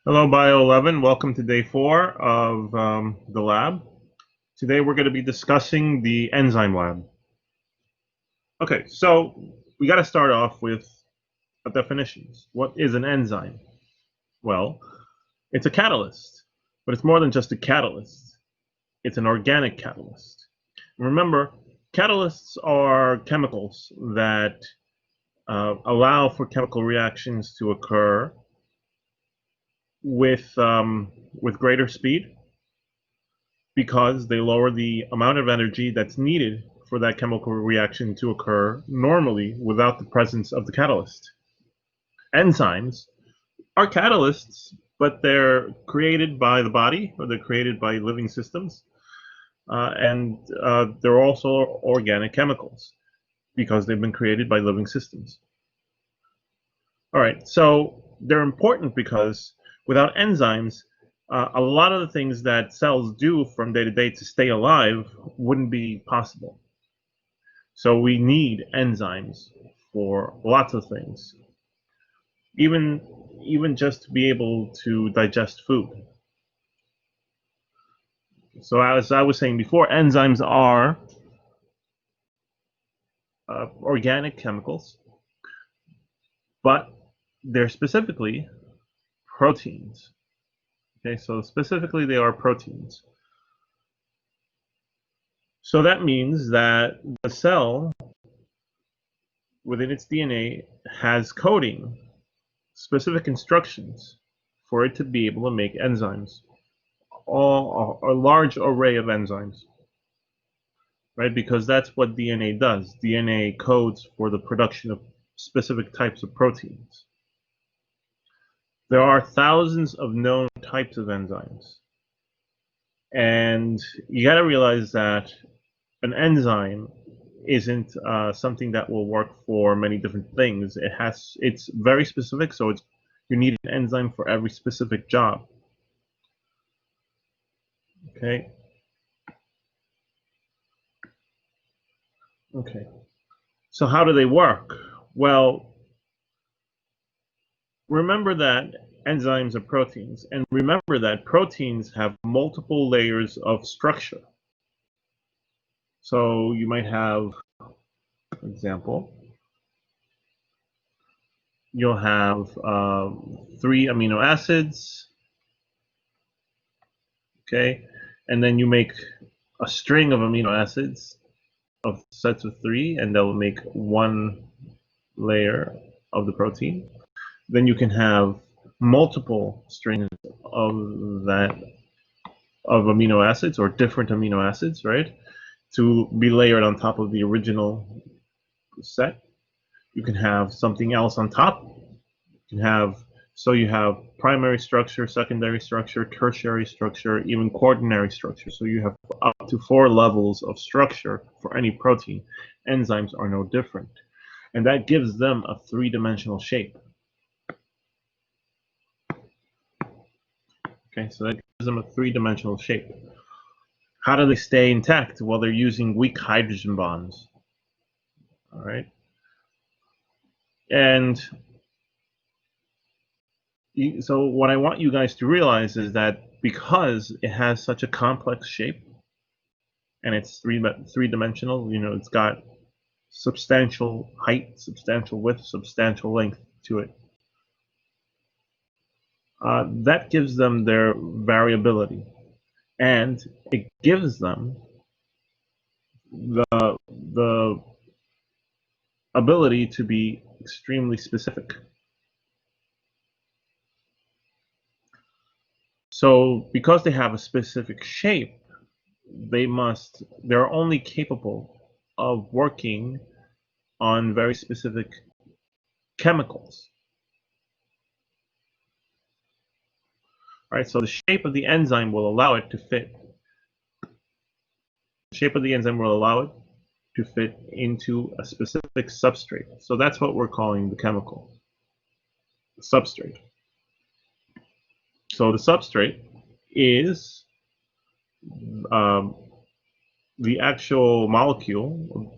Hello, Bio 11. Welcome to day 4 of the lab. Today we're going to be discussing the enzyme lab. Okay, so we got to start off with definitions. What is an enzyme? Well, it's a catalyst, but it's more than just a catalyst. It's an organic catalyst. Remember, catalysts are chemicals that allow for chemical reactions to occur with greater speed, because they lower the amount of energy that's needed for that chemical reaction to occur normally without the presence of the catalyst. Enzymes are catalysts, but they're created by the body, or they're created by living systems, and they're also organic chemicals because they've been created by living systems. All right, so they're important because without enzymes, a lot of the things that cells do from day to day to stay alive wouldn't be possible. So we need enzymes for lots of things, even just to be able to digest food. So as I was saying before, enzymes are organic chemicals, but they're specifically proteins. Okay, so specifically they are proteins. So that means that the cell within its DNA has coding, specific instructions for it to be able to make enzymes, a large array of enzymes, right? Because that's what DNA does. DNA codes for the production of specific types of proteins. There are thousands of known types of enzymes. And you got to realize that an enzyme isn't something that will work for many different things. It's very specific, so you need an enzyme for every specific job. Okay. Okay. So how do they work? Well, remember that enzymes are proteins, and remember that proteins have multiple layers of structure. So you might have, for example, you'll have 3 amino acids, okay, and then you make a string of amino acids of sets of 3, and they'll make one layer of the protein. Then you can have multiple strings of amino acids, or different amino acids, right, to be layered on top of the original set. You can have something else on top. You have primary structure, secondary structure, tertiary structure, even quaternary structure. So you have up to 4 levels of structure for any protein. Enzymes are no different, and that gives them a 3-dimensional shape. Okay, so that gives them a 3-dimensional shape. How do they stay intact? Well, they're using weak hydrogen bonds. All right, and so what I want you guys to realize is that because it has such a complex shape and it's three-dimensional, it's got substantial height, substantial width, substantial length to it. That gives them their variability, and it gives them the ability to be extremely specific. So because they have a specific shape, they're only capable of working on very specific chemicals. All right, so the shape of the enzyme will allow it to fit. The shape of the enzyme will allow it to fit into a specific substrate. So that's what we're calling the chemical, the substrate. So the substrate is the actual molecule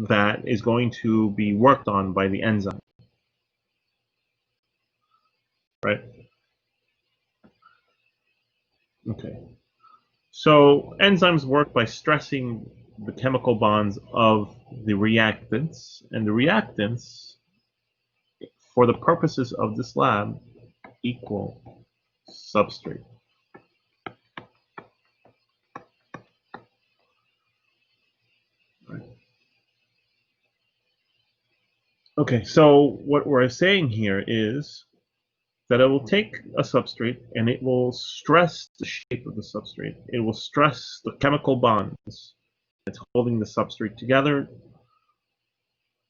that is going to be worked on by the enzyme, right? So enzymes work by stressing the chemical bonds of the reactants, and the reactants, for the purposes of this lab, equal substrate. Right. Okay, so what we're saying here is that it will take a substrate and it will stress the shape of the substrate. It will stress the chemical bonds that's holding the substrate together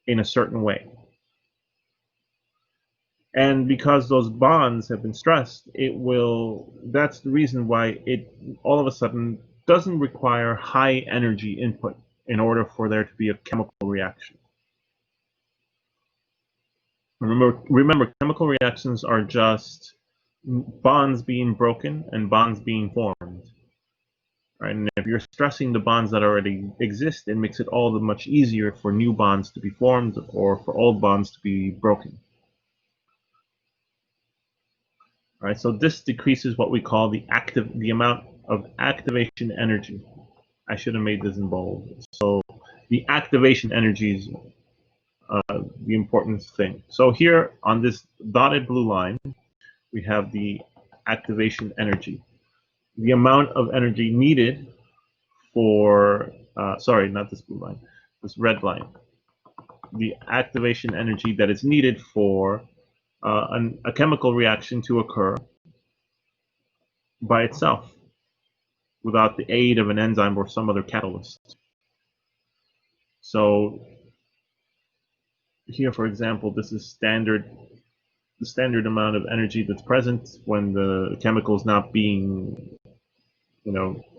in a certain way. And because those bonds have been stressed, that's the reason why it all of a sudden doesn't require high energy input in order for there to be a chemical reaction. Remember, chemical reactions are just bonds being broken and bonds being formed. Right? And if you're stressing the bonds that already exist, it makes it all the much easier for new bonds to be formed or for old bonds to be broken. Right? So this decreases what we call the amount of activation energy. I should have made this in bold. So the activation energy is the important thing. So here on this dotted blue line, we have the activation energy. The amount of energy needed for, sorry, not this blue line, this red line. The activation energy that is needed for a chemical reaction to occur by itself without the aid of an enzyme or some other catalyst. So here, for example, this is the standard amount of energy that's present when the chemical is not being,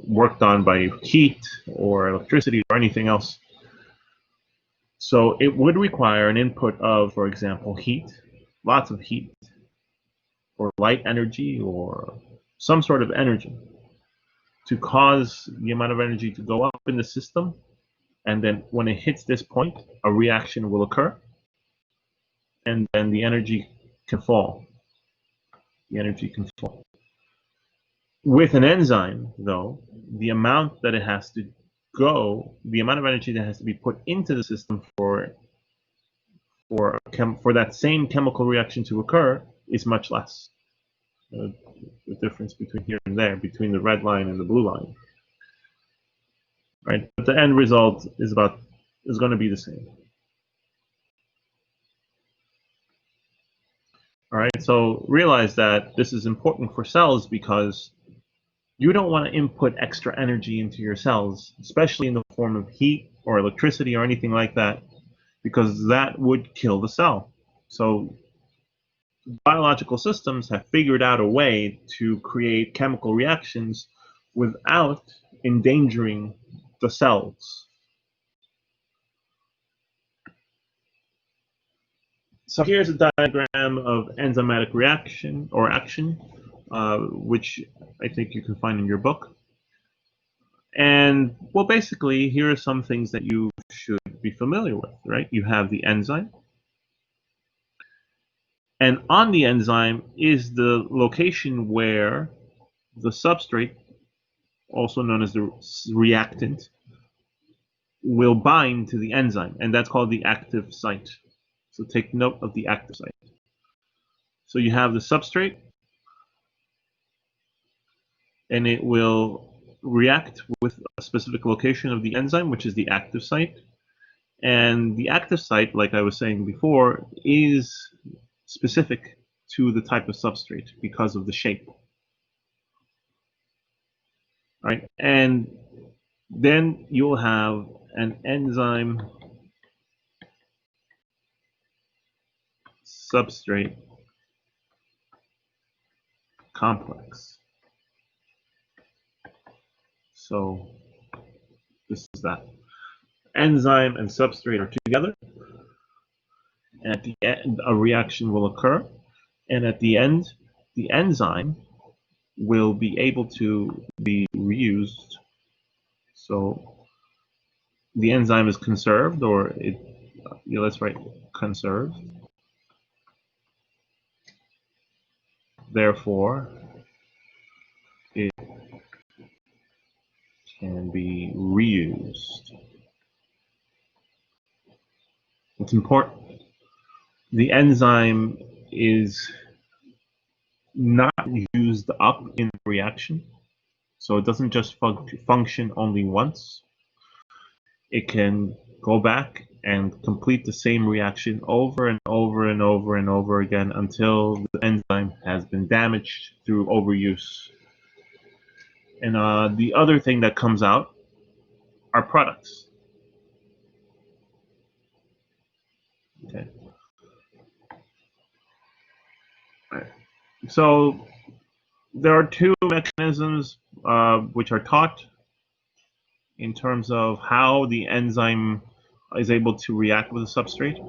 worked on by heat or electricity or anything else. So it would require an input of, for example, heat, lots of heat, or light energy, or some sort of energy to cause the amount of energy to go up in the system. And then when it hits this point, a reaction will occur, and then the energy can fall. The energy can fall. With an enzyme, though, the amount that it has to go, the amount of energy that has to be put into the system for that same chemical reaction to occur is much less. The difference between here and there, between the red line and the blue line, right? But the end result is going to be the same. All right. So realize that this is important for cells because you don't want to input extra energy into your cells, especially in the form of heat or electricity or anything like that, because that would kill the cell. So biological systems have figured out a way to create chemical reactions without endangering the cells. So here's a diagram of enzymatic reaction or action, which I think you can find in your book. And well, basically, here are some things that you should be familiar with, right? You have the enzyme. And on the enzyme is the location where the substrate, also known as the reactant, will bind to the enzyme, and that's called the active site. So take note of the active site. So you have the substrate, and it will react with a specific location of the enzyme, which is the active site. And the active site, like I was saying before, is specific to the type of substrate because of the shape. Right? And then you'll have an enzyme substrate complex. So this is that. Enzyme and substrate are together. And at the end, a reaction will occur. And at the end, the enzyme will be able to be reused. So the enzyme is conserved, or let's write conserved. Therefore, it can be reused. It's important. The enzyme is not used up in the reaction, so it doesn't just function only once. It can go back and complete the same reaction over and over and over and over again until the enzyme has been damaged through overuse. And the other thing that comes out are products. Okay. So there are two mechanisms which are taught in terms of how the enzyme is able to react with a substrate,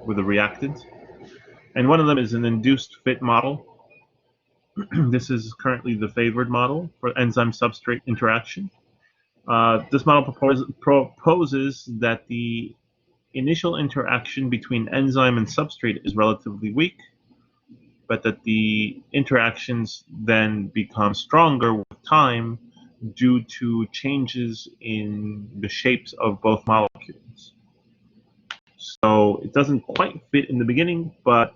with a reactant. And one of them is an induced fit model. This is currently the favored model for enzyme-substrate interaction. This model proposes that the initial interaction between enzyme and substrate is relatively weak, but that the interactions then become stronger with time due to changes in the shapes of both molecules. So it doesn't quite fit in the beginning, but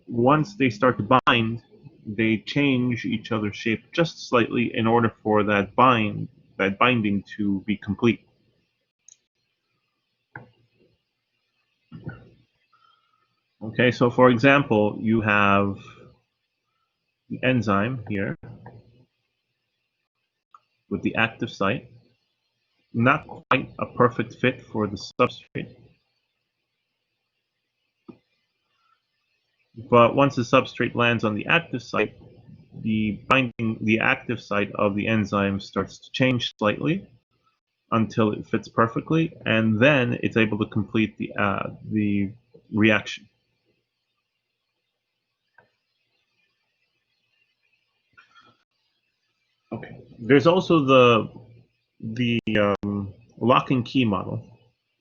once they start to bind, they change each other's shape just slightly in order for that binding to be complete. Okay, so for example, you have the enzyme here with the active site, not quite a perfect fit for the substrate. But once the substrate lands on the active site, the active site of the enzyme starts to change slightly until it fits perfectly, and then it's able to complete the reaction. Okay. There's also the lock and key model,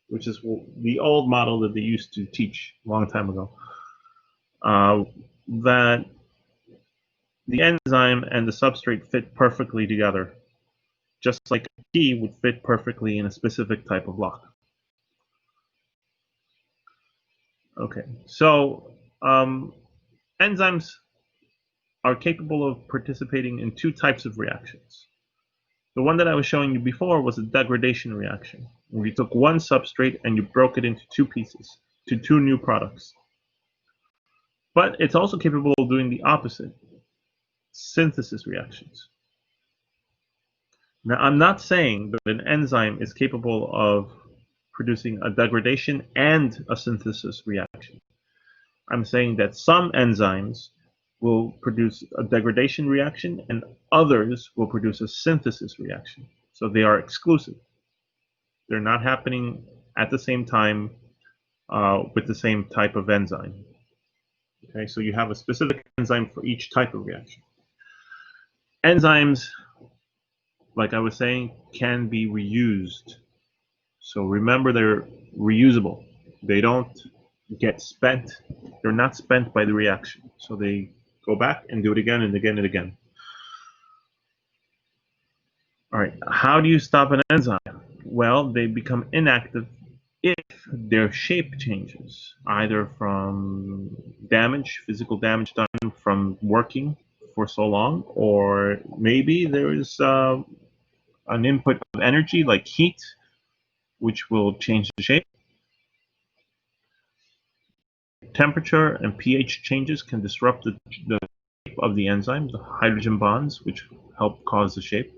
which is the old model that they used to teach a long time ago. That the enzyme and the substrate fit perfectly together, just like a key would fit perfectly in a specific type of lock. Okay, so enzymes are capable of participating in two types of reactions. The one that I was showing you before was a degradation reaction, where you took one substrate and you broke it into two pieces, to two new products. But it's also capable of doing the opposite, synthesis reactions. Now, I'm not saying that an enzyme is capable of producing a degradation and a synthesis reaction. I'm saying that some enzymes will produce a degradation reaction and others will produce a synthesis reaction. So they are exclusive. They're not happening at the same time with the same type of enzyme. Okay, so you have a specific enzyme for each type of reaction. Enzymes, like I was saying, can be reused. So remember, they're reusable. They don't get spent. They're not spent by the reaction. So they go back and do it again and again and again. All right, how do you stop an enzyme? Well, they become inactive if their shape changes, either from damage, physical damage done from working for so long, or maybe there is an input of energy like heat, which will change the shape. Temperature and pH changes can disrupt the shape of the enzyme, the hydrogen bonds, which help cause the shape.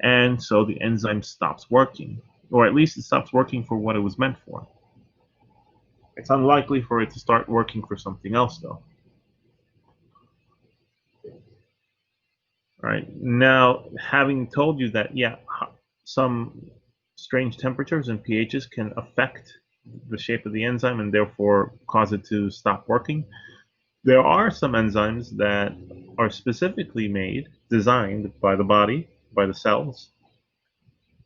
And so the enzyme stops working, or at least it stops working for what it was meant for. It's unlikely for it to start working for something else, though. All right, now having told you that, yeah, some strange temperatures and pHs can affect the shape of the enzyme and therefore cause it to stop working, there are some enzymes that are specifically designed by the body, by the cells,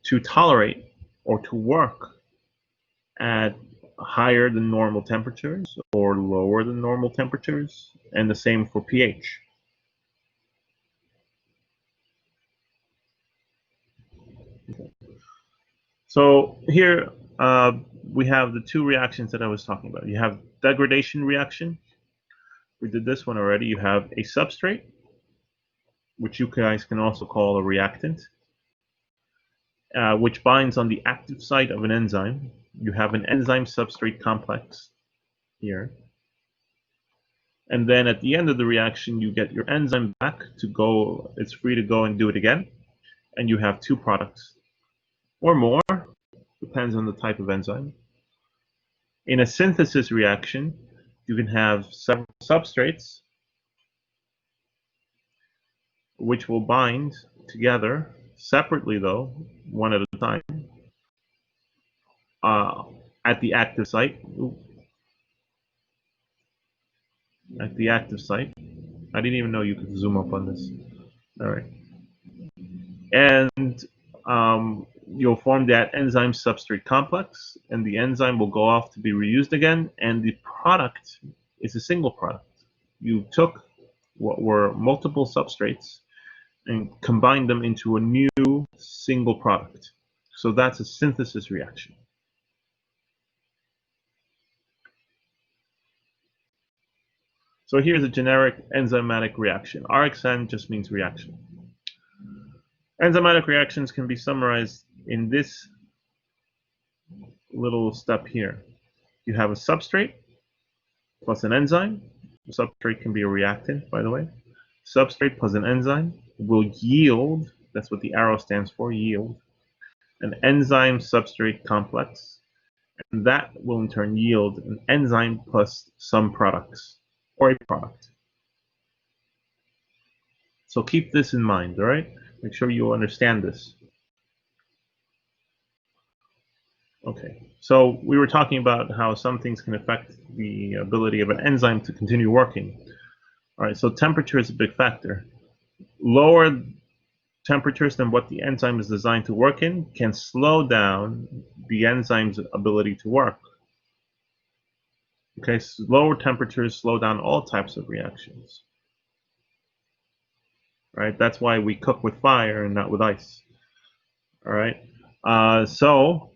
to tolerate or to work at higher than normal temperatures or lower than normal temperatures, and the same for pH. So here we have the two reactions that I was talking about. You have degradation reaction. We did this one already. You have a substrate, which you guys can also call a reactant, which binds on the active site of an enzyme. You have an enzyme substrate complex here. And then at the end of the reaction, you get your enzyme back to go. It's free to go and do it again. And you have two products or more, depends on the type of enzyme. In a synthesis reaction, you can have several substrates which will bind together separately, though, one at a time, at the active site. At the active site. I didn't even know you could zoom up on this. All right. And you'll form that enzyme substrate complex, and the enzyme will go off to be reused again, and the product is a single product. You took what were multiple substrates and combined them into a new single product. So that's a synthesis reaction. So here's a generic enzymatic reaction. RxN just means reaction. Enzymatic reactions can be summarized in this little step here. You have a substrate plus an enzyme. The substrate can be a reactant, by the way. Substrate plus an enzyme will yield, that's what the arrow stands for, yield, an enzyme substrate complex. And that will in turn yield an enzyme plus some products, or a product. So keep this in mind, all right? Make sure you understand this. Okay, so we were talking about how some things can affect the ability of an enzyme to continue working. All right, so temperature is a big factor. Lower temperatures than what the enzyme is designed to work in can slow down the enzyme's ability to work. Okay, so lower temperatures slow down all types of reactions. Right, that's why we cook with fire and not with ice. All right, so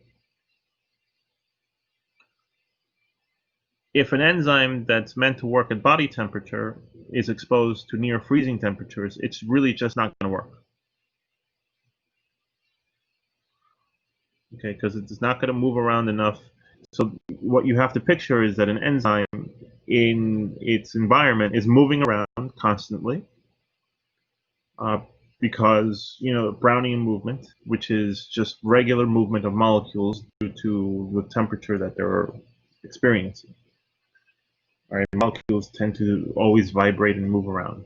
if an enzyme that's meant to work at body temperature is exposed to near freezing temperatures, it's really just not going to work. Okay, because it's not going to move around enough. So what you have to picture is that an enzyme in its environment is moving around constantly because, you know, Brownian movement, which is just regular movement of molecules due to the temperature that they're experiencing. All right, molecules tend to always vibrate and move around.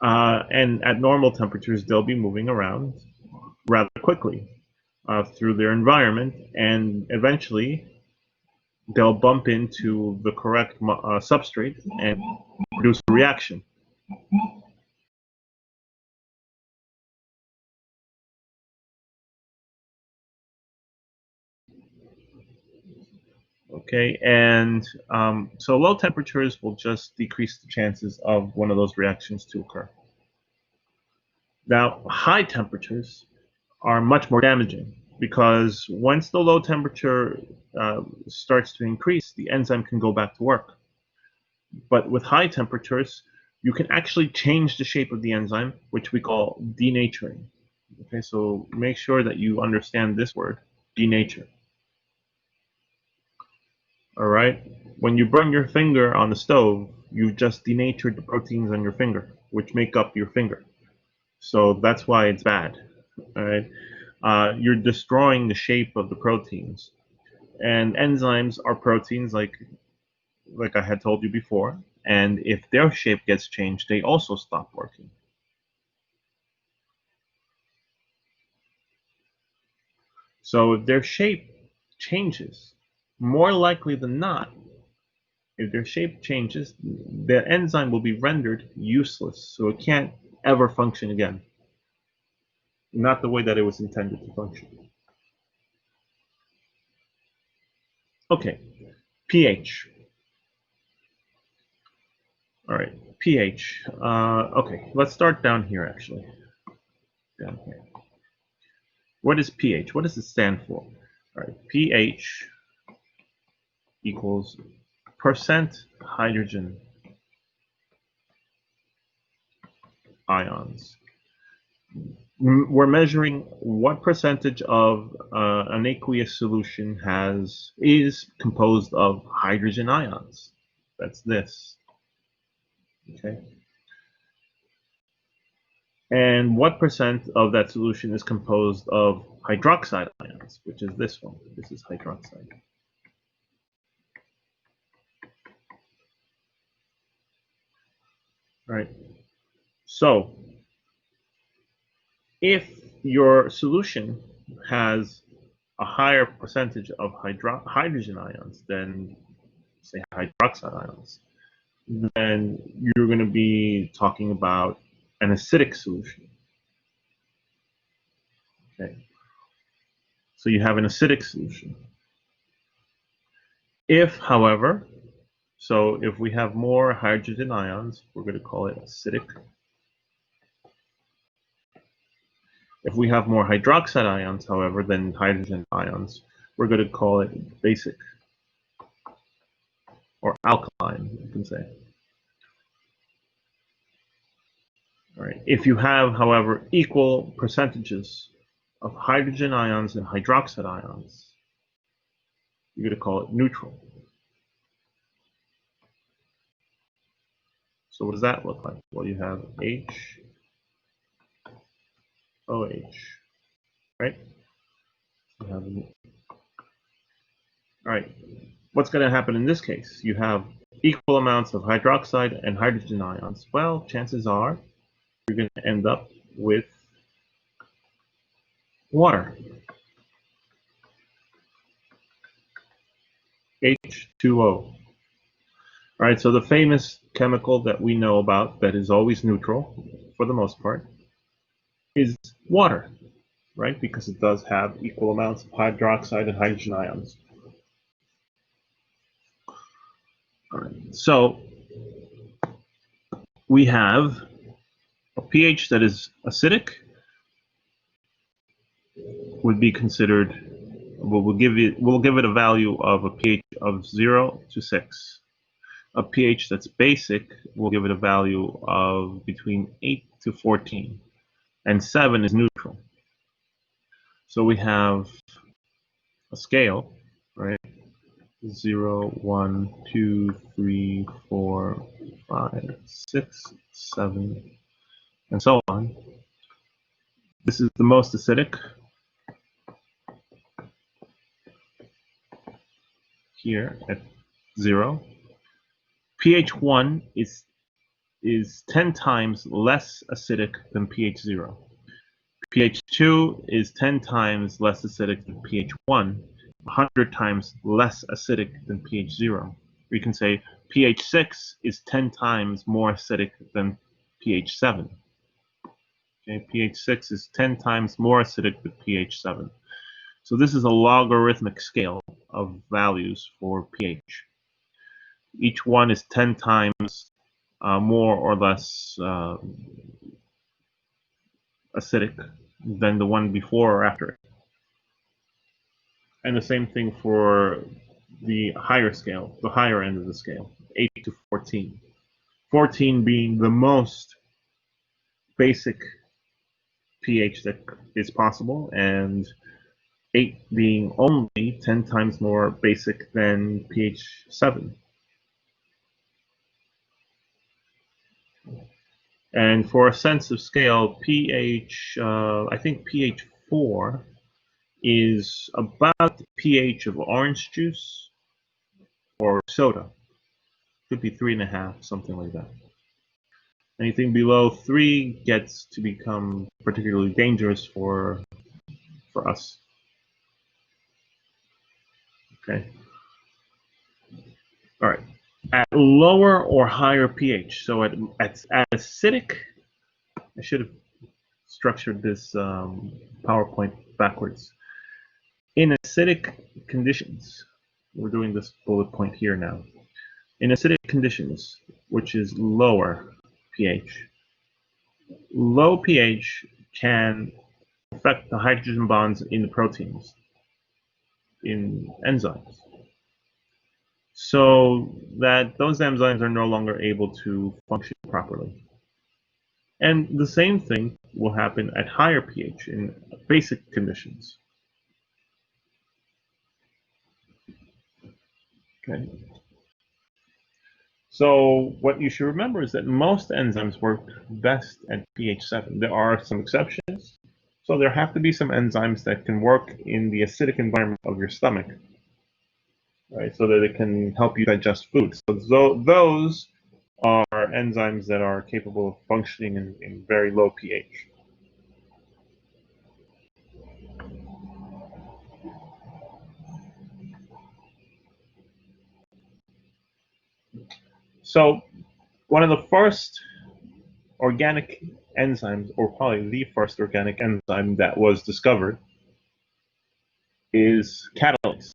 And at normal temperatures, they'll be moving around rather quickly through their environment, and eventually they'll bump into the correct substrate and produce a reaction. Okay, and so low temperatures will just decrease the chances of one of those reactions to occur. Now, high temperatures are much more damaging because once the low temperature starts to increase, the enzyme can go back to work. But with high temperatures, you can actually change the shape of the enzyme, which we call denaturing. Okay, so make sure that you understand this word, denature. All right, when you burn your finger on the stove, you've just denatured the proteins on your finger, which make up your finger. So that's why it's bad. All right, you're destroying the shape of the proteins, and enzymes are proteins like I had told you before. And if their shape gets changed, they also stop working. So if their shape changes, more likely than not, if their shape changes, the enzyme will be rendered useless. So it can't ever function again. Not the way that it was intended to function. Okay, pH. All right, pH. Okay, let's start down here actually. Down here. What is pH? What does it stand for? All right, pH equals percent hydrogen ions. We're measuring what percentage of an aqueous solution is composed of hydrogen ions. That's this. Okay. And what percent of that solution is composed of hydroxide ions, which is this one. This is hydroxide. All right. So if your solution has a higher percentage of hydrogen ions than, say, hydroxide ions, then you're going to be talking about an acidic solution. Okay. So you have an acidic solution. If, however, so if we have more hydrogen ions, we're going to call it acidic. If we have more hydroxide ions, however, than hydrogen ions, we're going to call it basic or alkaline, you can say. All right. If you have, however, equal percentages of hydrogen ions and hydroxide ions, you're going to call it neutral. So what does that look like? Well, you have H, OH, right? You have, all right. What's going to happen in this case? You have equal amounts of hydroxide and hydrogen ions. Well, chances are you're going to end up with water. H2O. All right, so the famous chemical that we know about that is always neutral, for the most part, is water, right? Because it does have equal amounts of hydroxide and hydrogen ions. All right, so we have a pH that is acidic, would be considered, we'll give it a value of a pH of 0 to 6. A pH that's basic, we'll give it a value of between 8 to 14, and 7 is neutral. So we have a scale, right? 0, 1, 2, 3, 4, 5, 6, 7, and so on. This is the most acidic. Here at 0. pH 1 is 10 times less acidic than pH 0. pH 2 is 10 times less acidic than pH 1, 100 times less acidic than pH 0. We can say pH 6 is 10 times more acidic than pH 7. Okay, pH 6 is 10 times more acidic than pH 7. So this is a logarithmic scale of values for pH. Each one is 10 times more or less acidic than the one before or after it. And the same thing for the higher scale, the higher end of the scale, 8 to 14. 14 being the most basic pH that is possible, and 8 being only 10 times more basic than pH 7. And for a sense of scale, pH, I think pH 4 is about the pH of orange juice or soda. Could be 3.5, something like that. Anything below 3 gets to become particularly dangerous for us. Okay. All right. At lower or higher pH, so at acidic, I should have structured this PowerPoint backwards. In acidic conditions, we're doing this bullet point here now. In acidic conditions, which is lower pH, low pH can affect the hydrogen bonds in the proteins, in enzymes, so that those enzymes are no longer able to function properly. And the same thing will happen at higher pH in basic conditions. Okay. So what you should remember is that most enzymes work best at pH 7. There are some exceptions. So there have to be some enzymes that can work in the acidic environment of your stomach, right, so that it can help you digest food. So those are enzymes that are capable of functioning in very low pH. So one of the first organic enzymes, or probably the first organic enzyme that was discovered, is catalase.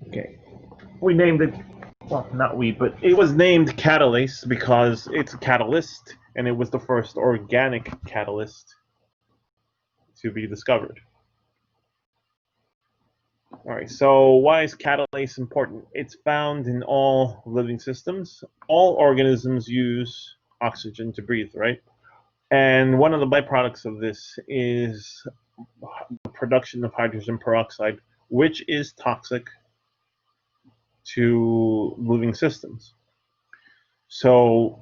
Okay, we named it, well, not we, but it was named catalase because it's a catalyst, and it was the first organic catalyst to be discovered. All right, so why is catalase important? It's found in all living systems. All organisms use oxygen to breathe, right? And one of the byproducts of this is the production of hydrogen peroxide, which is toxic to living systems. So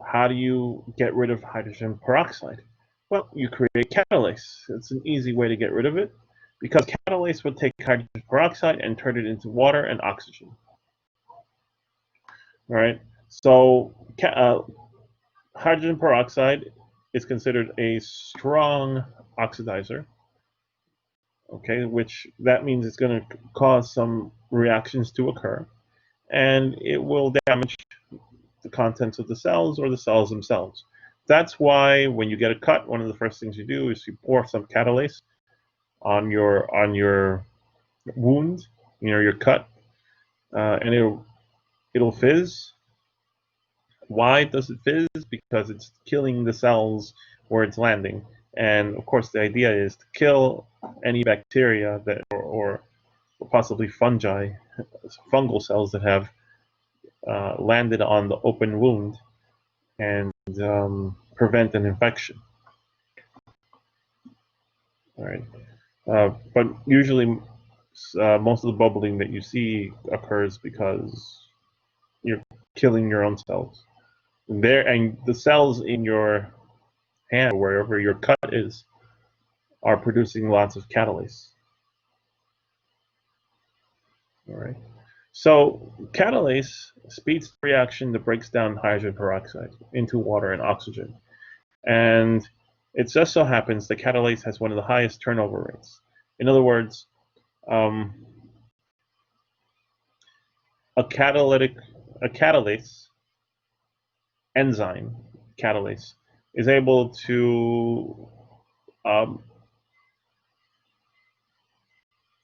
how do you get rid of hydrogen peroxide? Well, you create catalase. It's an easy way to get rid of it, because catalase would take hydrogen peroxide and turn it into water and oxygen. All right. So hydrogen peroxide is considered a strong oxidizer. Okay, which that means it's going to cause some reactions to occur, and it will damage the contents of the cells or the cells themselves. That's why when you get a cut, one of the first things you do is you pour some catalase on your wound, your cut, and it'll fizz. Why does it fizz? Because it's killing the cells where it's landing. And of course, the idea is to kill any bacteria that or possibly fungi, fungal cells that have landed on the open wound, and prevent an infection. All right, but usually most of the bubbling that you see occurs because you're killing your own cells. And the cells in your hand, or wherever your cut is, are producing lots of catalase. All right. So catalase speeds the reaction that breaks down hydrogen peroxide into water and oxygen. And it just so happens that catalase has one of the highest turnover rates. In other words, a catalase enzyme, catalase, is able to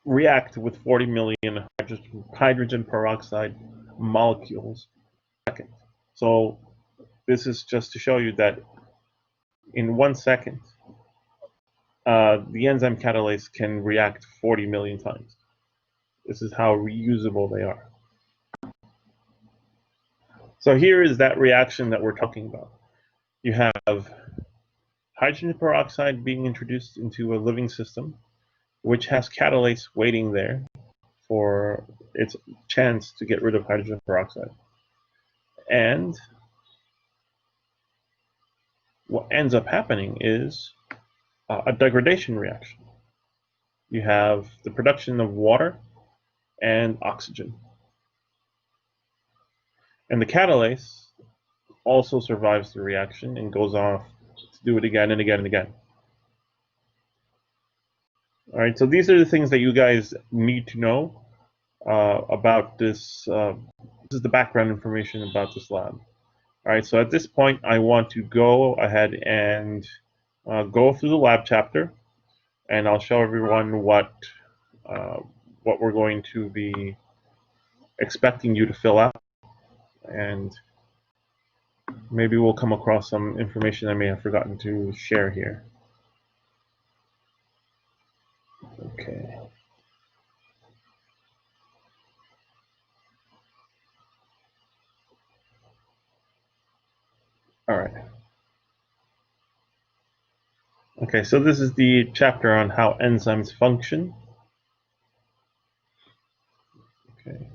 react with 40 million hydrogen peroxide molecules per second. So this is just to show you that in 1 second, the enzyme catalase can react 40 million times. This is how reusable they are. So here is that reaction that we're talking about. You have hydrogen peroxide being introduced into a living system, which has catalase waiting there for its chance to get rid of hydrogen peroxide. And what ends up happening is a degradation reaction. You have the production of water and oxygen. And the catalase also survives the reaction and goes off to do it again and again and again. All right, so these are the things that you guys need to know about this. This is the background information about this lab. All right, so at this point, I want to go ahead and go through the lab chapter, and I'll show everyone what we're going to be expecting you to fill out. And Maybe we'll come across some information I may have forgotten to share here. Okay. All right. Okay, so this is the chapter on how enzymes function. Okay.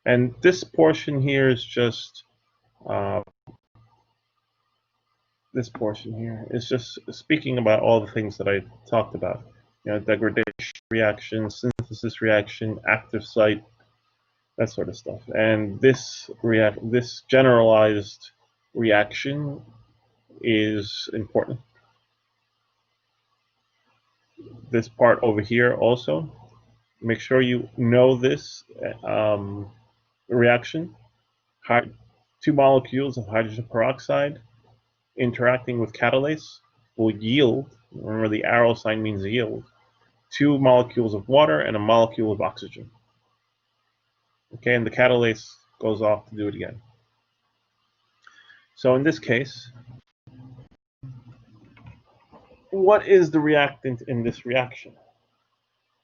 And this portion here is just this portion here is just speaking about all the things that I talked about. You know, degradation reaction, synthesis reaction, active site, that sort of stuff. And this generalized reaction is important. This part over here also, make sure you know this reaction. Two molecules of hydrogen peroxide interacting with catalase will yield, remember the arrow sign means yield, two molecules of water and a molecule of oxygen. Okay, and the catalase goes off to do it again. So in this case, what is the reactant in this reaction?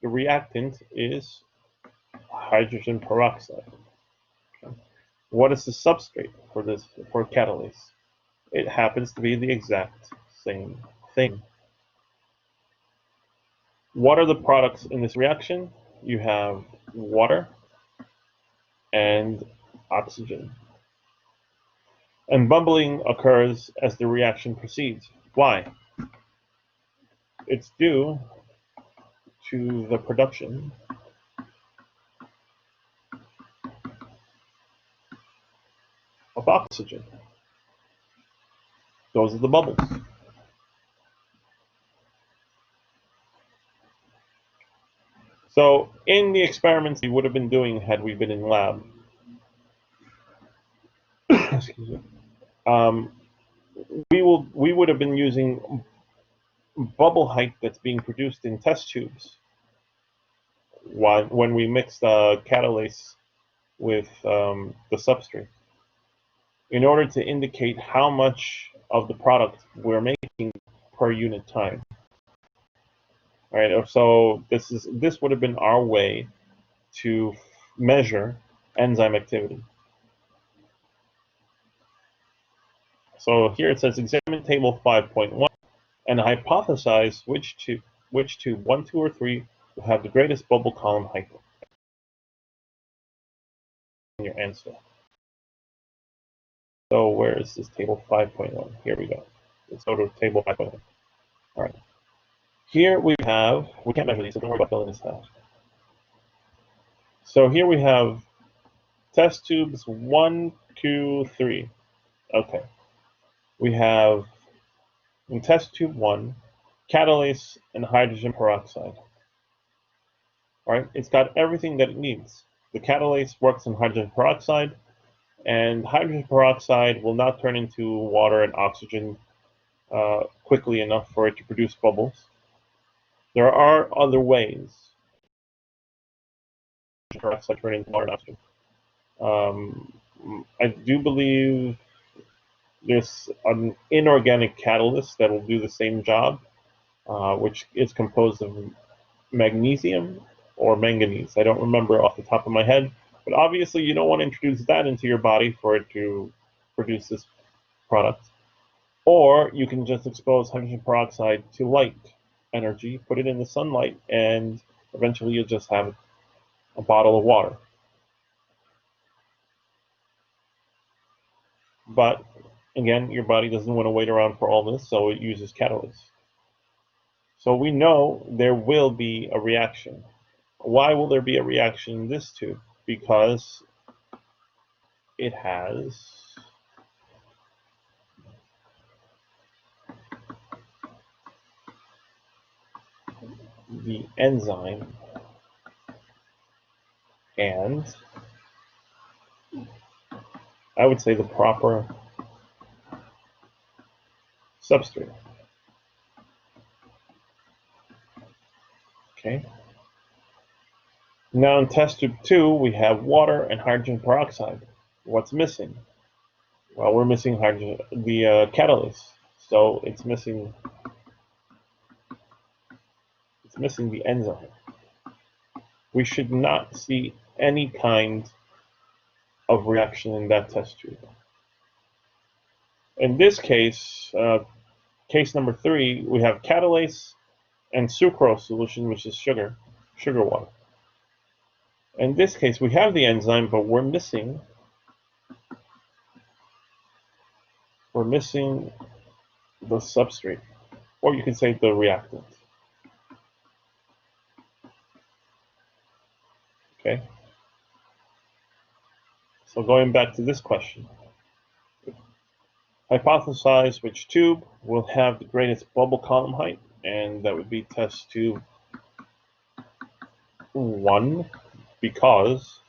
The reactant is hydrogen peroxide. Okay. What is the substrate for catalase? It happens to be the exact same thing. What are the products in this reaction? You have water and oxygen. And bubbling occurs as the reaction proceeds. Why? It's due to the production of oxygen. Those are the bubbles. So in the experiments we would have been doing had we been in lab, excuse me, we would have been using bubble height that's being produced in test tubes when we mix the catalase with the substrate in order to indicate how much of the product we're making per unit time. All right, so this would have been our way to measure enzyme activity. So here it says examine table 5.1 and hypothesize which tube 1, 2, or 3 will have the greatest bubble column height in your answer. So where is this table 5.1? Here we go. Let's go to table 5.1. All right. Here we can't measure these, so don't worry about filling this out. So here we have test tubes 1, 2, 3. Okay. We have in test tube 1, catalase and hydrogen peroxide. All right, it's got everything that it needs. The catalase works in hydrogen peroxide, and hydrogen peroxide will not turn into water and oxygen quickly enough for it to produce bubbles. There are other ways peroxide turn into water and oxygen. I do believe there's an inorganic catalyst that will do the same job, which is composed of magnesium or manganese. I don't remember off the top of my head, but obviously you don't want to introduce that into your body for it to produce this product. Or you can just expose hydrogen peroxide to light energy, put it in the sunlight, and eventually you'll just have a bottle of water. But again, your body doesn't want to wait around for all this, so it uses catalysts. So we know there will be a reaction. Why will there be a reaction in this tube? Because it has the enzyme and I would say the proper substrate. Okay. Now in test tube 2, we have water and hydrogen peroxide. What's missing? Well, we're missing hydrogen, the catalase, so it's missing the enzyme. We should not see any kind of reaction in that test tube. In this case, case number 3, we have catalase and sucrose solution, which is sugar water. In this case, we have the enzyme, but we're missing the substrate, or you could say the reactant. Okay. So going back to this question, hypothesize which tube will have the greatest bubble column height, and that would be test tube 1, because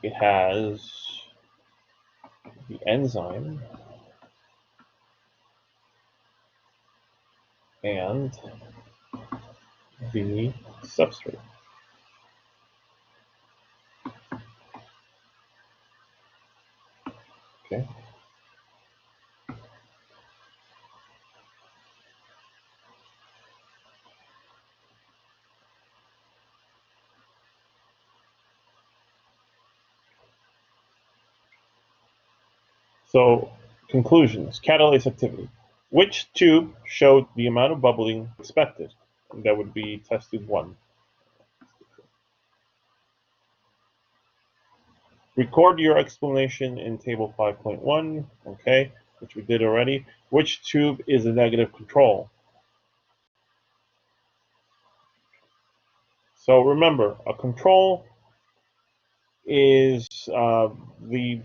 it has the enzyme and the substrate. Okay. So, conclusions. Catalase activity. Which tube showed the amount of bubbling expected? And that would be test tube 1. Record your explanation in table 5.1, okay, which we did already. Which tube is a negative control? So remember, a control is the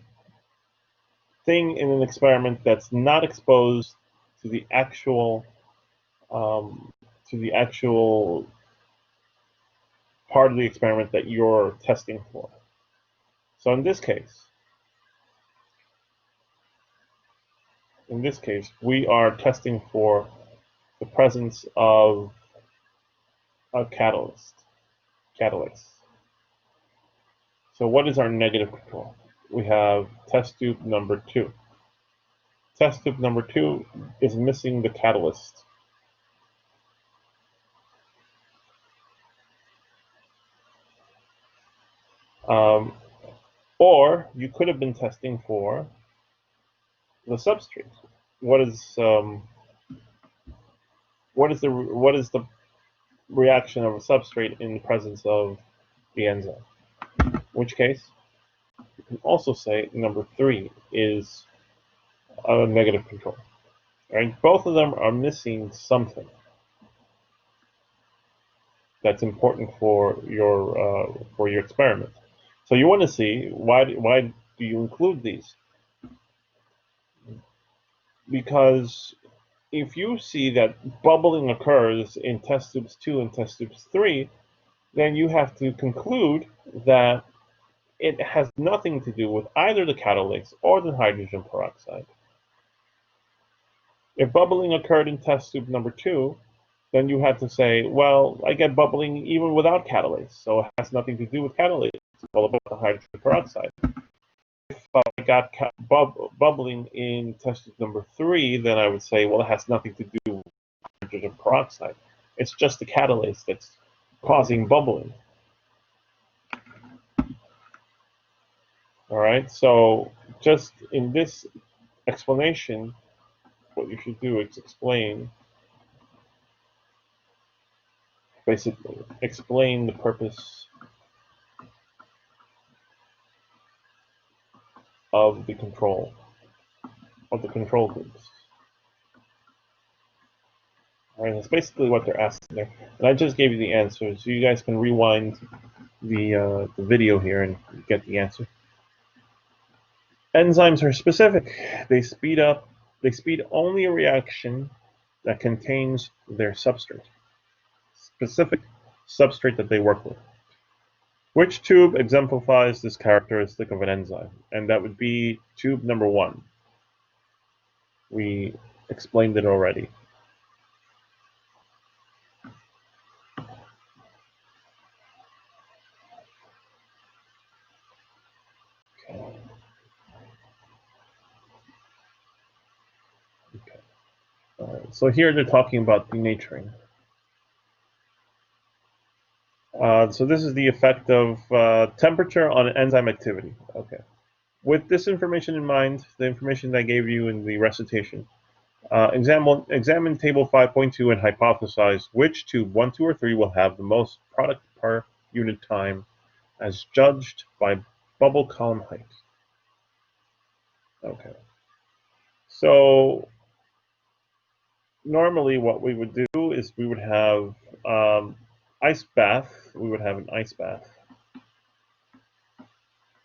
thing in an experiment that's not exposed to the actual part of the experiment that you're testing for. So in this case, we are testing for the presence of a catalase. So what is our negative control? We have test tube number 2. Test tube number 2 is missing the catalyst. Or you could have been testing for the substrate. What is the reaction of a substrate in the presence of the enzyme? In which case, you can also say number 3 is a negative control. Right? Both of them are missing something that's important for your experiment. So you want to see why do you include these? Because if you see that bubbling occurs in test tubes 2 and test tubes 3, then you have to conclude that it has nothing to do with either the catalase or the hydrogen peroxide. If bubbling occurred in test tube number 2, then you had to say, well, I get bubbling even without catalase, so it has nothing to do with catalase. It's all about the hydrogen peroxide. If I got bubbling in test tube number 3, then I would say, well, it has nothing to do with hydrogen peroxide. It's just the catalase that's causing bubbling. All right, so just in this explanation, what you should do is basically explain the purpose of the control groups. All right, that's basically what they're asking there. And I just gave you the answer, so you guys can rewind the video here and get the answer. Enzymes are specific. They speed only a reaction that contains their substrate, specific substrate that they work with. Which tube exemplifies this characteristic of an enzyme? And that would be tube number 1. We explained it already. So here they're talking about denaturing. So this is the effect of temperature on enzyme activity. Okay. With this information in mind, the information that I gave you in the recitation, examine table 5.2 and hypothesize which tube 1, 2, or 3 will have the most product per unit time as judged by bubble column height. Okay. So normally what we would do is we would have ice bath. We would have an ice bath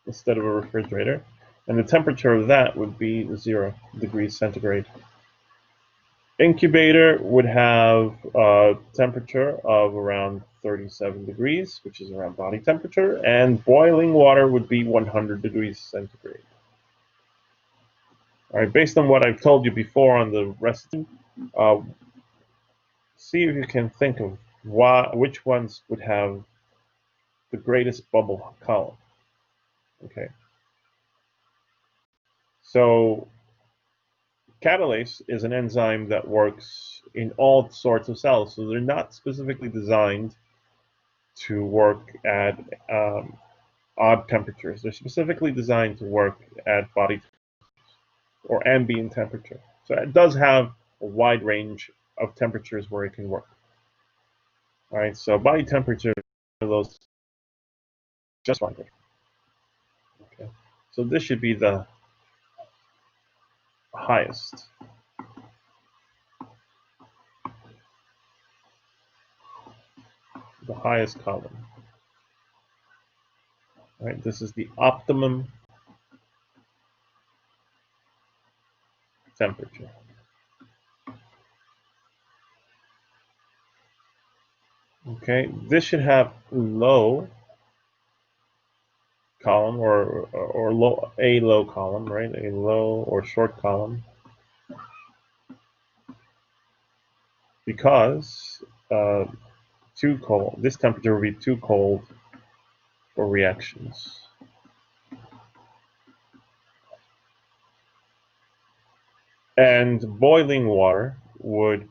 instead of a refrigerator. And the temperature of that would be 0 degrees centigrade. Incubator would have a temperature of around 37 degrees, which is around body temperature, and boiling water would be 100 degrees centigrade. All right, based on what I've told you before on the recipe, see if you can think of which ones would have the greatest bubble column. Okay. So catalase is an enzyme that works in all sorts of cells. So they're not specifically designed to work at odd temperatures. They're specifically designed to work at body or ambient temperature. So it does have a wide range of temperatures where it can work. All right, so body temperature are those just fine. Okay, so this should be the highest. The highest column. All right, this is the optimum temperature. Okay, this should have low column or low column, right? A low or short column, because too cold. This temperature will be too cold for reactions. And boiling water would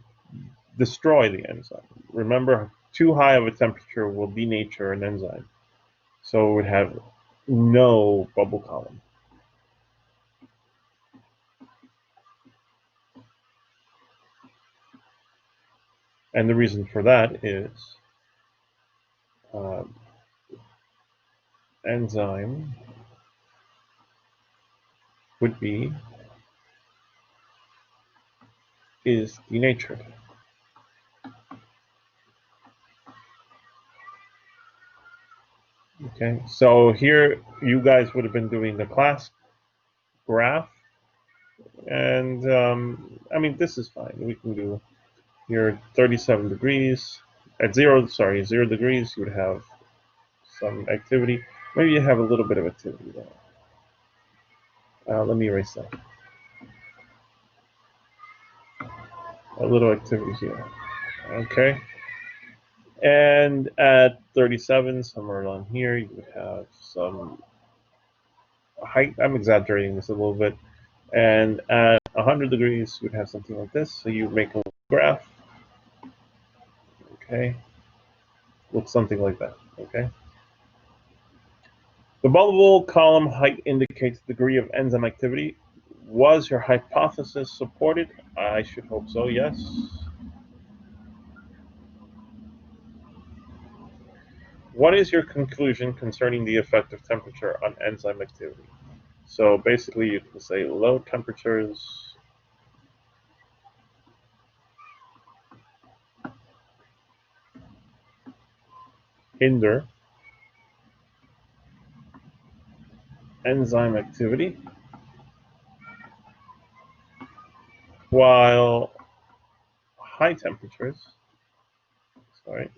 destroy the enzyme. Remember, too high of a temperature will denature an enzyme. So it would have no bubble column. And the reason for that is enzyme would be is denatured. Okay, so here you guys would have been doing the class graph, and I mean this is fine. We can do here 37 degrees at 0 degrees. You would have some activity. Maybe you have a little bit of activity there. Let me erase that. A little activity here. Okay. And at 37, somewhere along here, you would have some height. I'm exaggerating this a little bit. And at 100 degrees, you would have something like this. So you make a graph. Okay. Looks something like that. Okay. The bubble column height indicates the degree of enzyme activity. Was your hypothesis supported? I should hope so, yes. What is your conclusion concerning the effect of temperature on enzyme activity? So basically you can say low temperatures hinder enzyme activity, while high temperatures, sorry,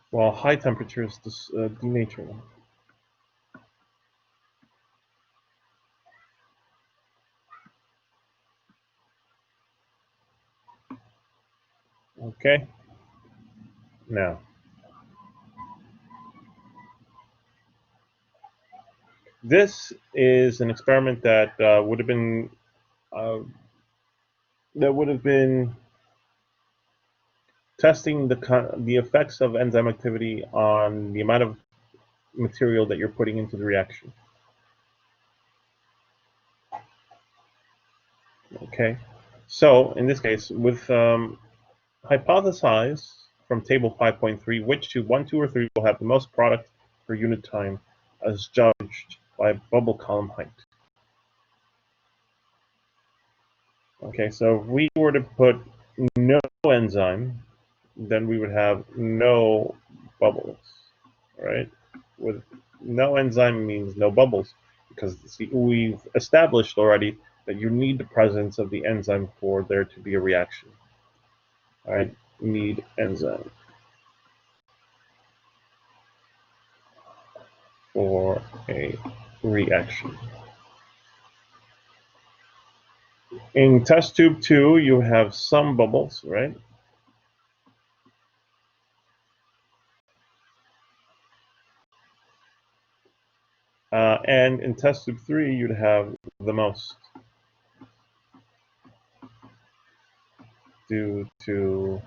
while high temperatures denature them. Okay, now This is an experiment that would have been testing the effects of enzyme activity on the amount of material that you're putting into the reaction. Okay, so in this case, with hypothesize from table 5.3 which tube 1, 2, or 3 will have the most product per unit time as judged by bubble column height. Okay, so if we were to put no enzyme, then we would have no bubbles, right? With no enzyme means no bubbles, because see, we've established already that you need the presence of the enzyme for there to be a reaction. All right, need enzyme for a reaction. In test tube 2, you have some bubbles, right? And in test tube 3, you'd have the most due to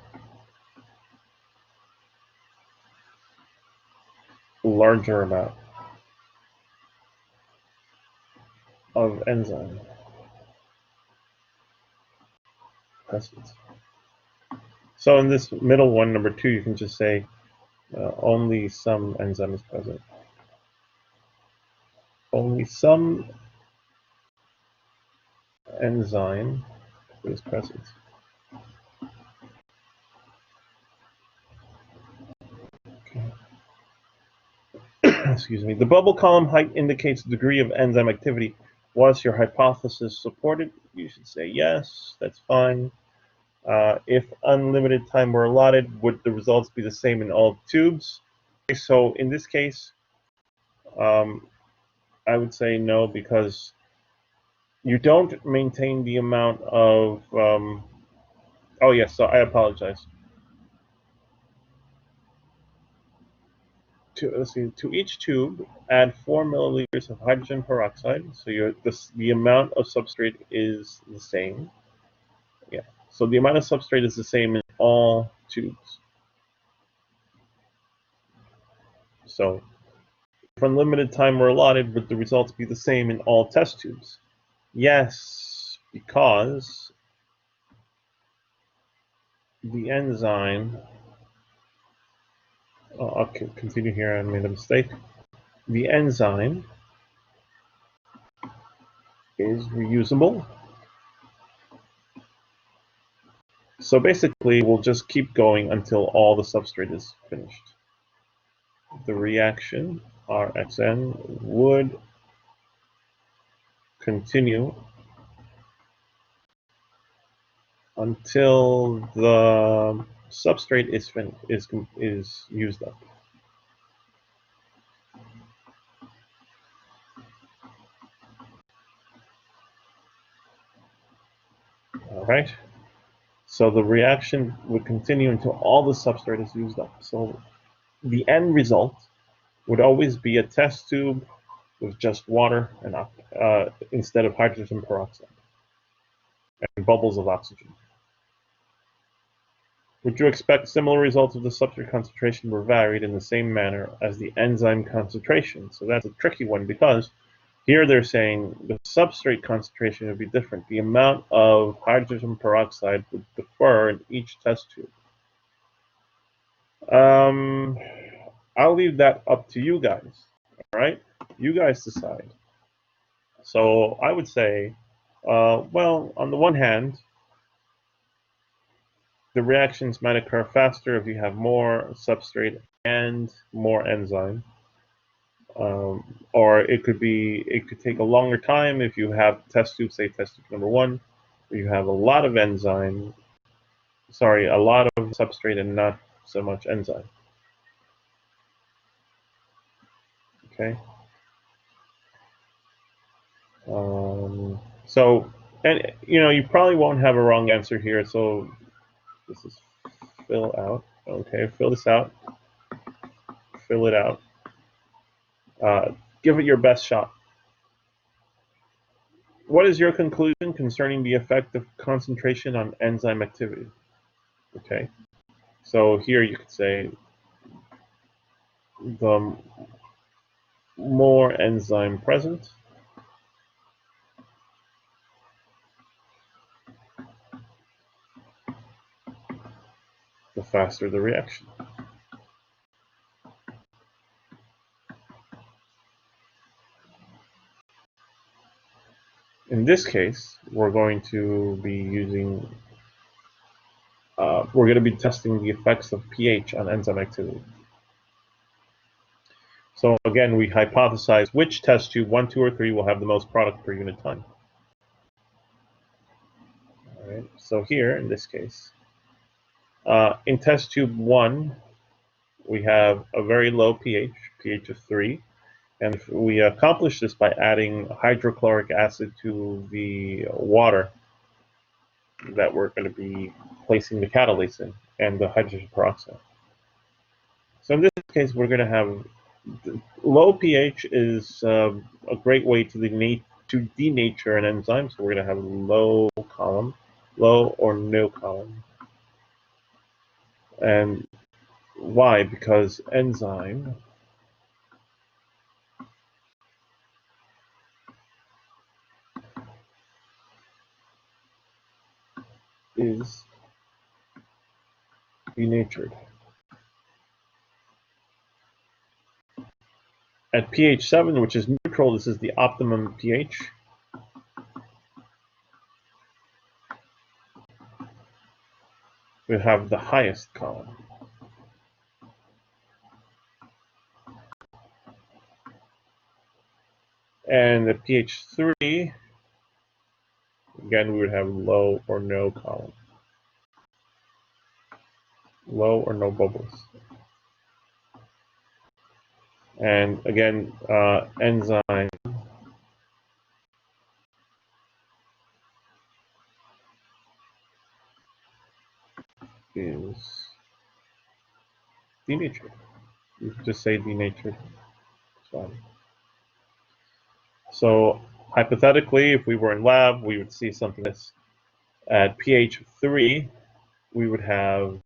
larger amount of enzyme presence. So in this middle one, number 2, you can just say only some enzyme is present. Only some enzyme is present. Okay. Excuse me. The bubble column height indicates the degree of enzyme activity. Was your hypothesis supported? You should say yes. That's fine. If unlimited time were allotted, would the results be the same in all tubes? Okay, so in this case, I would say no, because you don't maintain the amount of. Oh yes, so I apologize. To each tube, add 4 milliliters of hydrogen peroxide. So the amount of substrate is the same. Yeah. So the amount of substrate is the same in all tubes. So if unlimited time were allotted, would the results be the same in all test tubes? Yes, because the enzyme. Oh, I'll continue here. I made a mistake. The enzyme is reusable. So basically, we'll just keep going until all the substrate is finished. The reaction, Rxn, would continue until the substrate is used up. All right. So the reaction would continue until all the substrate is used up. So the end result would always be a test tube with just water and instead of hydrogen peroxide and bubbles of oxygen. Would you expect similar results if the substrate concentration were varied in the same manner as the enzyme concentration? So that's a tricky one, because here they're saying the substrate concentration would be different. The amount of hydrogen peroxide would differ in each test tube. I'll leave that up to you guys. All right, you guys decide. So I would say, well, on the one hand, the reactions might occur faster if you have more substrate and more enzyme. Or it could take a longer time if you have test tube, say test tube number 1, where you have a lot of a lot of substrate and not so much enzyme. Okay. So, and you probably won't have a wrong answer here. So this is fill out. Okay, fill this out. Fill it out. Give it your best shot. What is your conclusion concerning the effect of concentration on enzyme activity? Okay, so here you could say the more enzyme present, the faster the reaction. In this case, we're going to be testing the effects of pH on enzyme activity. So again, we hypothesize which test tube, 1, 2, or 3, will have the most product per unit time. All right. So here, in this case, in test tube 1, we have a very low pH of 3. And we accomplish this by adding hydrochloric acid to the water that we're going to be placing the catalase in, and the hydrogen peroxide. So in this case, we're going to have low pH is a great way to denature an enzyme. So we're going to have low column, low or no column. And why? Because enzyme is denatured. At pH 7, which is neutral, this is the optimum pH. We have the highest column. And at pH 3, again, we would have low or no column. Low or no bubbles. And again, enzyme is denatured. You could just say denatured. So hypothetically, if we were in lab, we would see something like this. At pH 3, we would have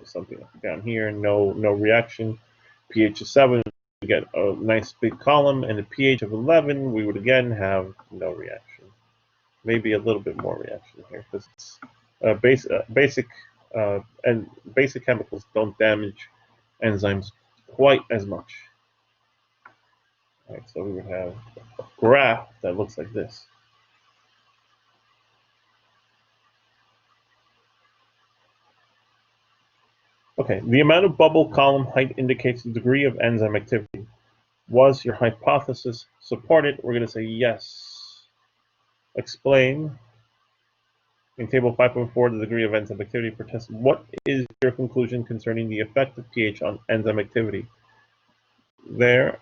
something down here, no reaction. pH of 7, we get a nice big column, and at pH of 11, we would again have no reaction. Maybe a little bit more reaction here, because it's basic chemicals don't damage enzymes quite as much. All right, so we would have a graph that looks like this. Okay, the amount of bubble column height indicates the degree of enzyme activity. Was your hypothesis supported? We're going to say yes. Explain. In table 5.4, the degree of enzyme activity per test. What is your conclusion concerning the effect of pH on enzyme activity? There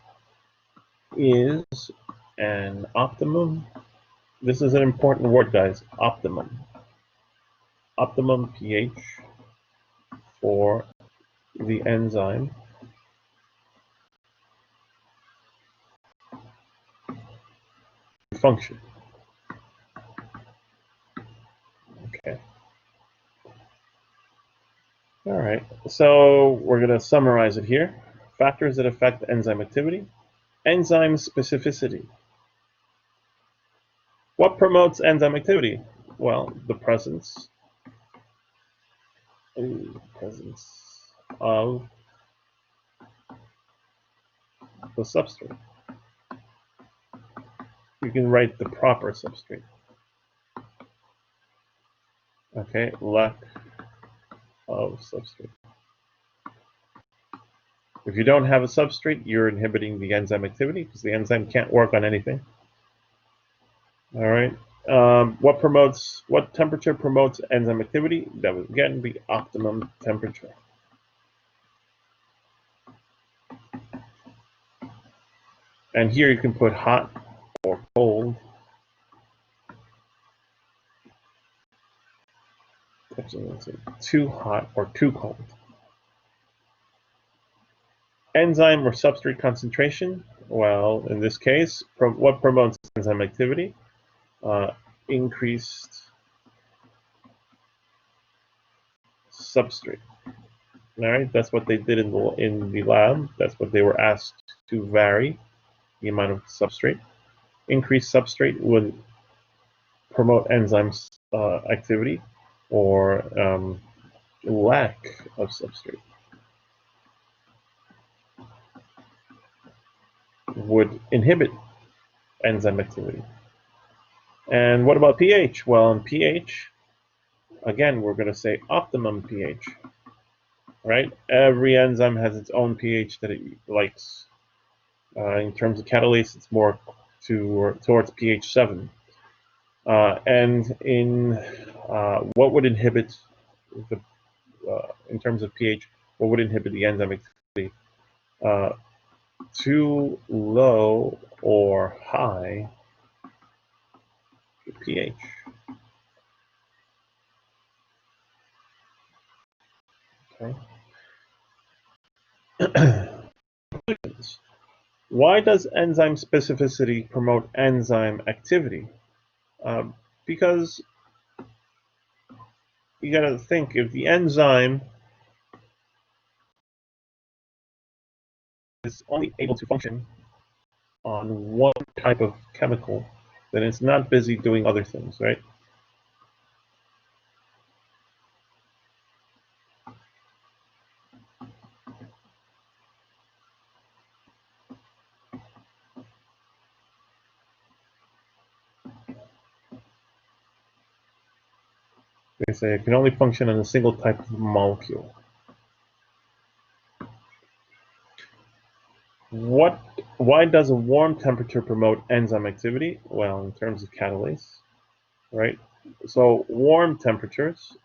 is an optimum. This is an important word, guys. Optimum. Optimum pH for the enzyme function. Okay. All right. So we're going to summarize it here. Factors that affect enzyme activity. Enzyme specificity. What promotes enzyme activity? Well, the presence of the substrate. You can write the proper substrate. Okay, lack of substrate. If you don't have a substrate, you're inhibiting the enzyme activity because the enzyme can't work on anything. All right. What temperature promotes enzyme activity? That would again be optimum temperature. And here you can put hot or cold. Too hot or too cold. Enzyme or substrate concentration. Well, in this case, what promotes enzyme activity? increased substrate. All right, that's what they did in the lab. That's what they were asked to vary the amount of substrate. Increased substrate would promote enzymes activity, or lack of substrate would inhibit enzyme activity. And what about pH? Well, in pH, again, we're going to say optimum pH, right? Every enzyme has its own pH that it likes. In terms of catalase, it's more towards pH 7. And in what would inhibit the, in terms of pH, what would inhibit the enzyme activity? Too low or high pH. Okay. Why does enzyme specificity promote enzyme activity? Because you got to think, if the enzyme is only able to function on one type of chemical, then it's not busy doing other things, right? They say it can only function on a single type of molecule. Why does a warm temperature promote enzyme activity? Well, in terms of catalase, right? So warm temperatures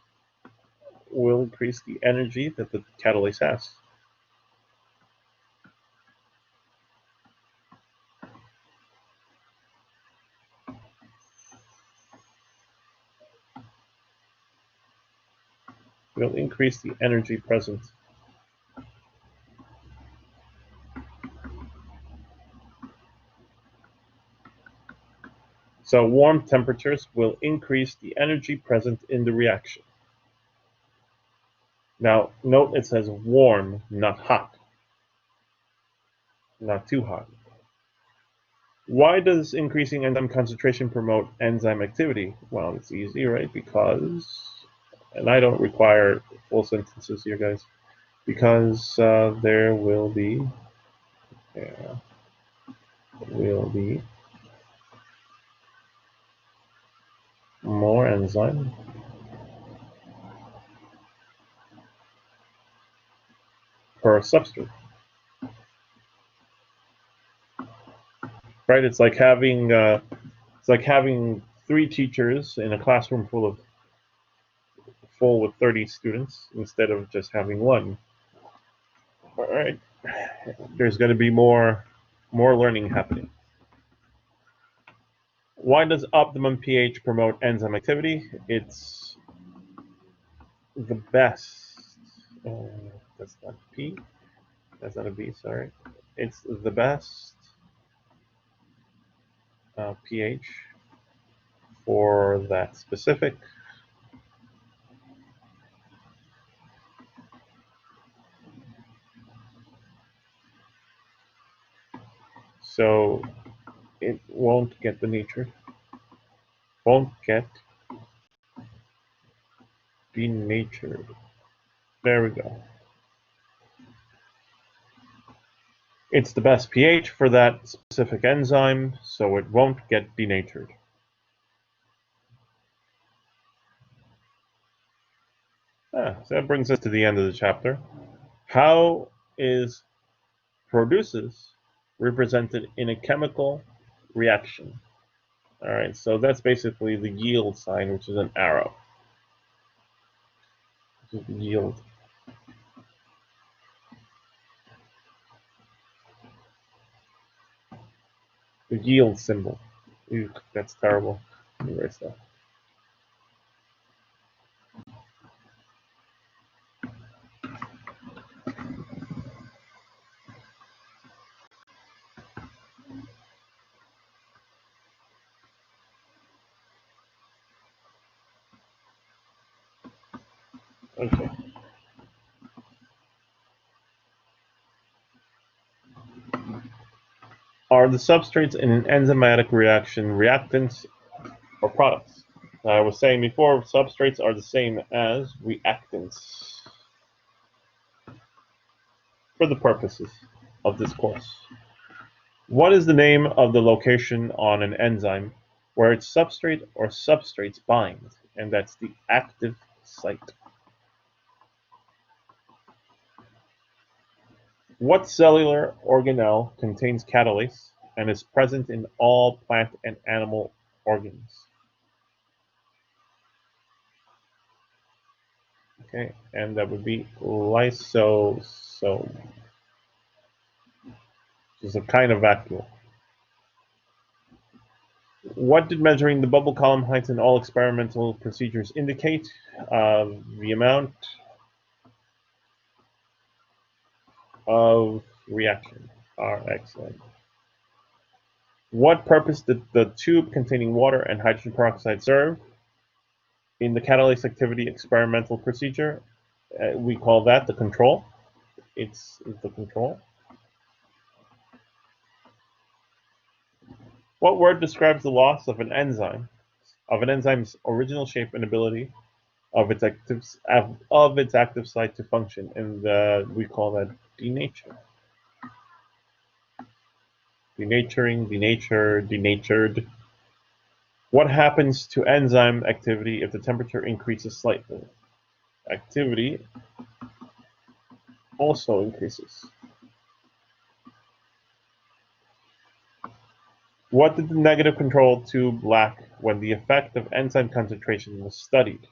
will increase the energy that the catalase has. Will increase the energy present. So warm temperatures will increase the energy present in the reaction. Now, note it says warm, not hot. Not too hot. Why does increasing enzyme concentration promote enzyme activity? Well, it's easy, right? Because, and I don't require full sentences here, guys, because there will be more enzyme per substrate. Right? It's like having 3 teachers in a classroom full with 30 students instead of just having one. All right, there's going to be more learning happening. Why does optimum pH promote enzyme activity? It's the best. That's not P. That's not a B. Sorry. It's the best pH for that specific so it won't get denatured. Won't get denatured. There we go. It's the best pH for that specific enzyme, so it won't get denatured. So that brings us to the end of the chapter. How is produces represented in a chemical reaction? All right, so that's basically the yield sign, which is an arrow. Which is the yield. The yield symbol. Ew, that's terrible. Let me erase that. Okay. Are the substrates in an enzymatic reaction reactants or products? I was saying before, substrates are the same as reactants for the purposes of this course. What is the name of the location on an enzyme where its substrate or substrates bind, and that's the active site? What cellular organelle contains catalase and is present in all plant and animal organs? Okay, and that would be lysosome, which is a kind of vacuole. What did measuring the bubble column height in all experimental procedures indicate? The amount of reaction. Excellent. What purpose did the tube containing water and hydrogen peroxide serve? In the catalase activity experimental procedure, we call that the control. It's the control. What word describes the loss of an enzyme's original shape and ability of its active site to function? And we call that denature. Denaturing, denatured, denatured. What happens to enzyme activity if the temperature increases slightly? Activity also increases. What did the negative control tube lack when the effect of enzyme concentration was studied?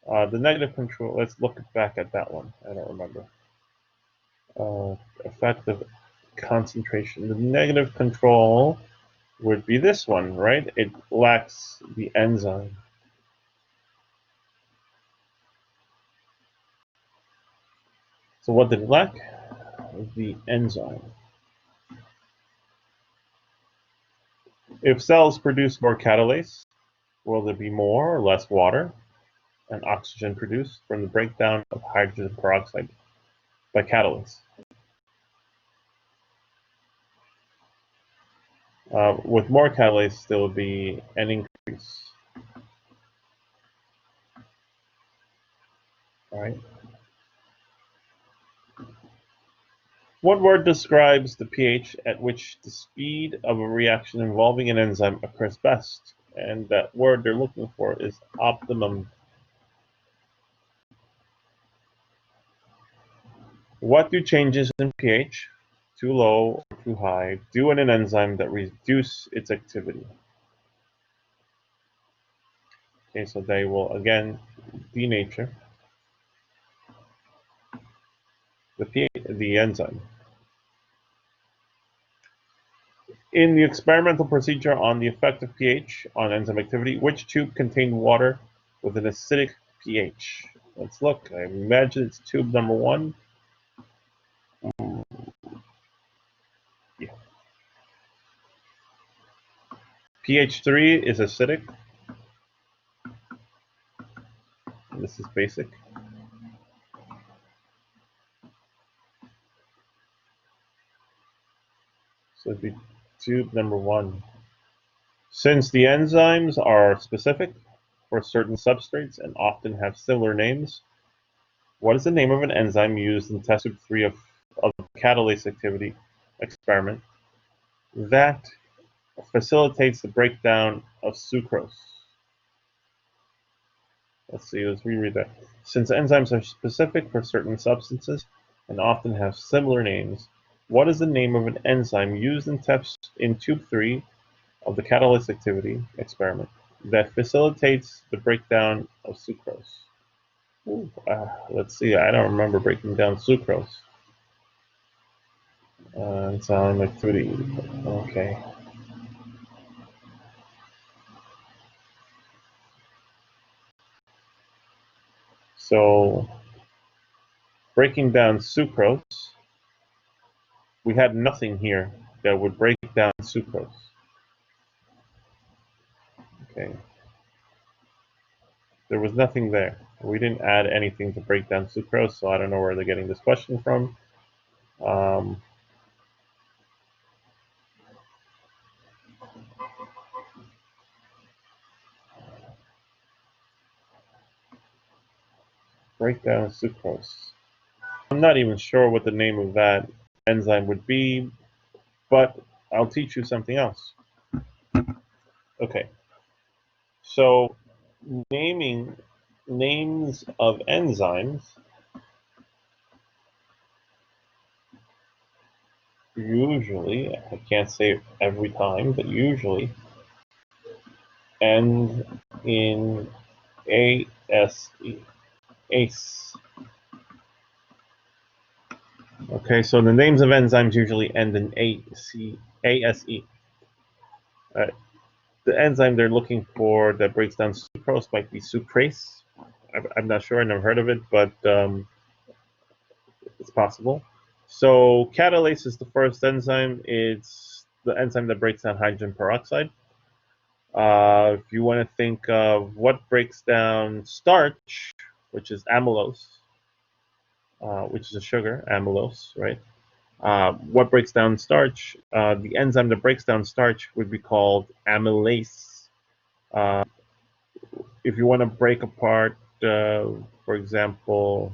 The negative control, let's look back at that one. I don't remember. Effect of concentration. The negative control would be this one, right? It lacks the enzyme. So what did it lack? The enzyme. If cells produce more catalase, will there be more or less water and oxygen produced from the breakdown of hydrogen peroxide by catalase? With more catalase, there will be an increase. All right. What word describes the pH at which the speed of a reaction involving an enzyme occurs best? And that word they're looking for is optimum. What do changes in pH, too low or too high, do in an enzyme that reduce its activity? Okay, so they will again denature the enzyme. In the experimental procedure on the effect of pH on enzyme activity, which tube contained water with an acidic pH? Let's look. I imagine it's tube number 1. Yeah. pH 3 is acidic. This is basic. So it'd be tube number 1. Since the enzymes are specific for certain substrates and often have similar names, what is the name of an enzyme used in test tube 3 of the catalase activity experiment that facilitates the breakdown of sucrose? Let's reread that. Since enzymes are specific for certain substances and often have similar names, what is the name of an enzyme used in test in tube 3 of the catalase activity experiment that facilitates the breakdown of sucrose? Let's see, I don't remember breaking down sucrose. Enzyme activity, okay. So, breaking down sucrose, we had nothing here that would break down sucrose. Okay. There was nothing there. We didn't add anything to break down sucrose, so I don't know where they're getting this question from. Break down sucrose. I'm not even sure what the name of that enzyme would be, but I'll teach you something else. Okay, so naming names of enzymes usually, I can't say it every time, but usually end in ASE. ACE. Okay, so the names of enzymes usually end in ASE. The enzyme they're looking for that breaks down sucrose might be sucrase. I'm not sure, I never heard of it, but it's possible. So catalase is the first enzyme. It's the enzyme that breaks down hydrogen peroxide. If you want to think of what breaks down starch, which is amylose, which is a sugar, amylose, right? What breaks down starch? The enzyme that breaks down starch would be called amylase. If you want to break apart, for example,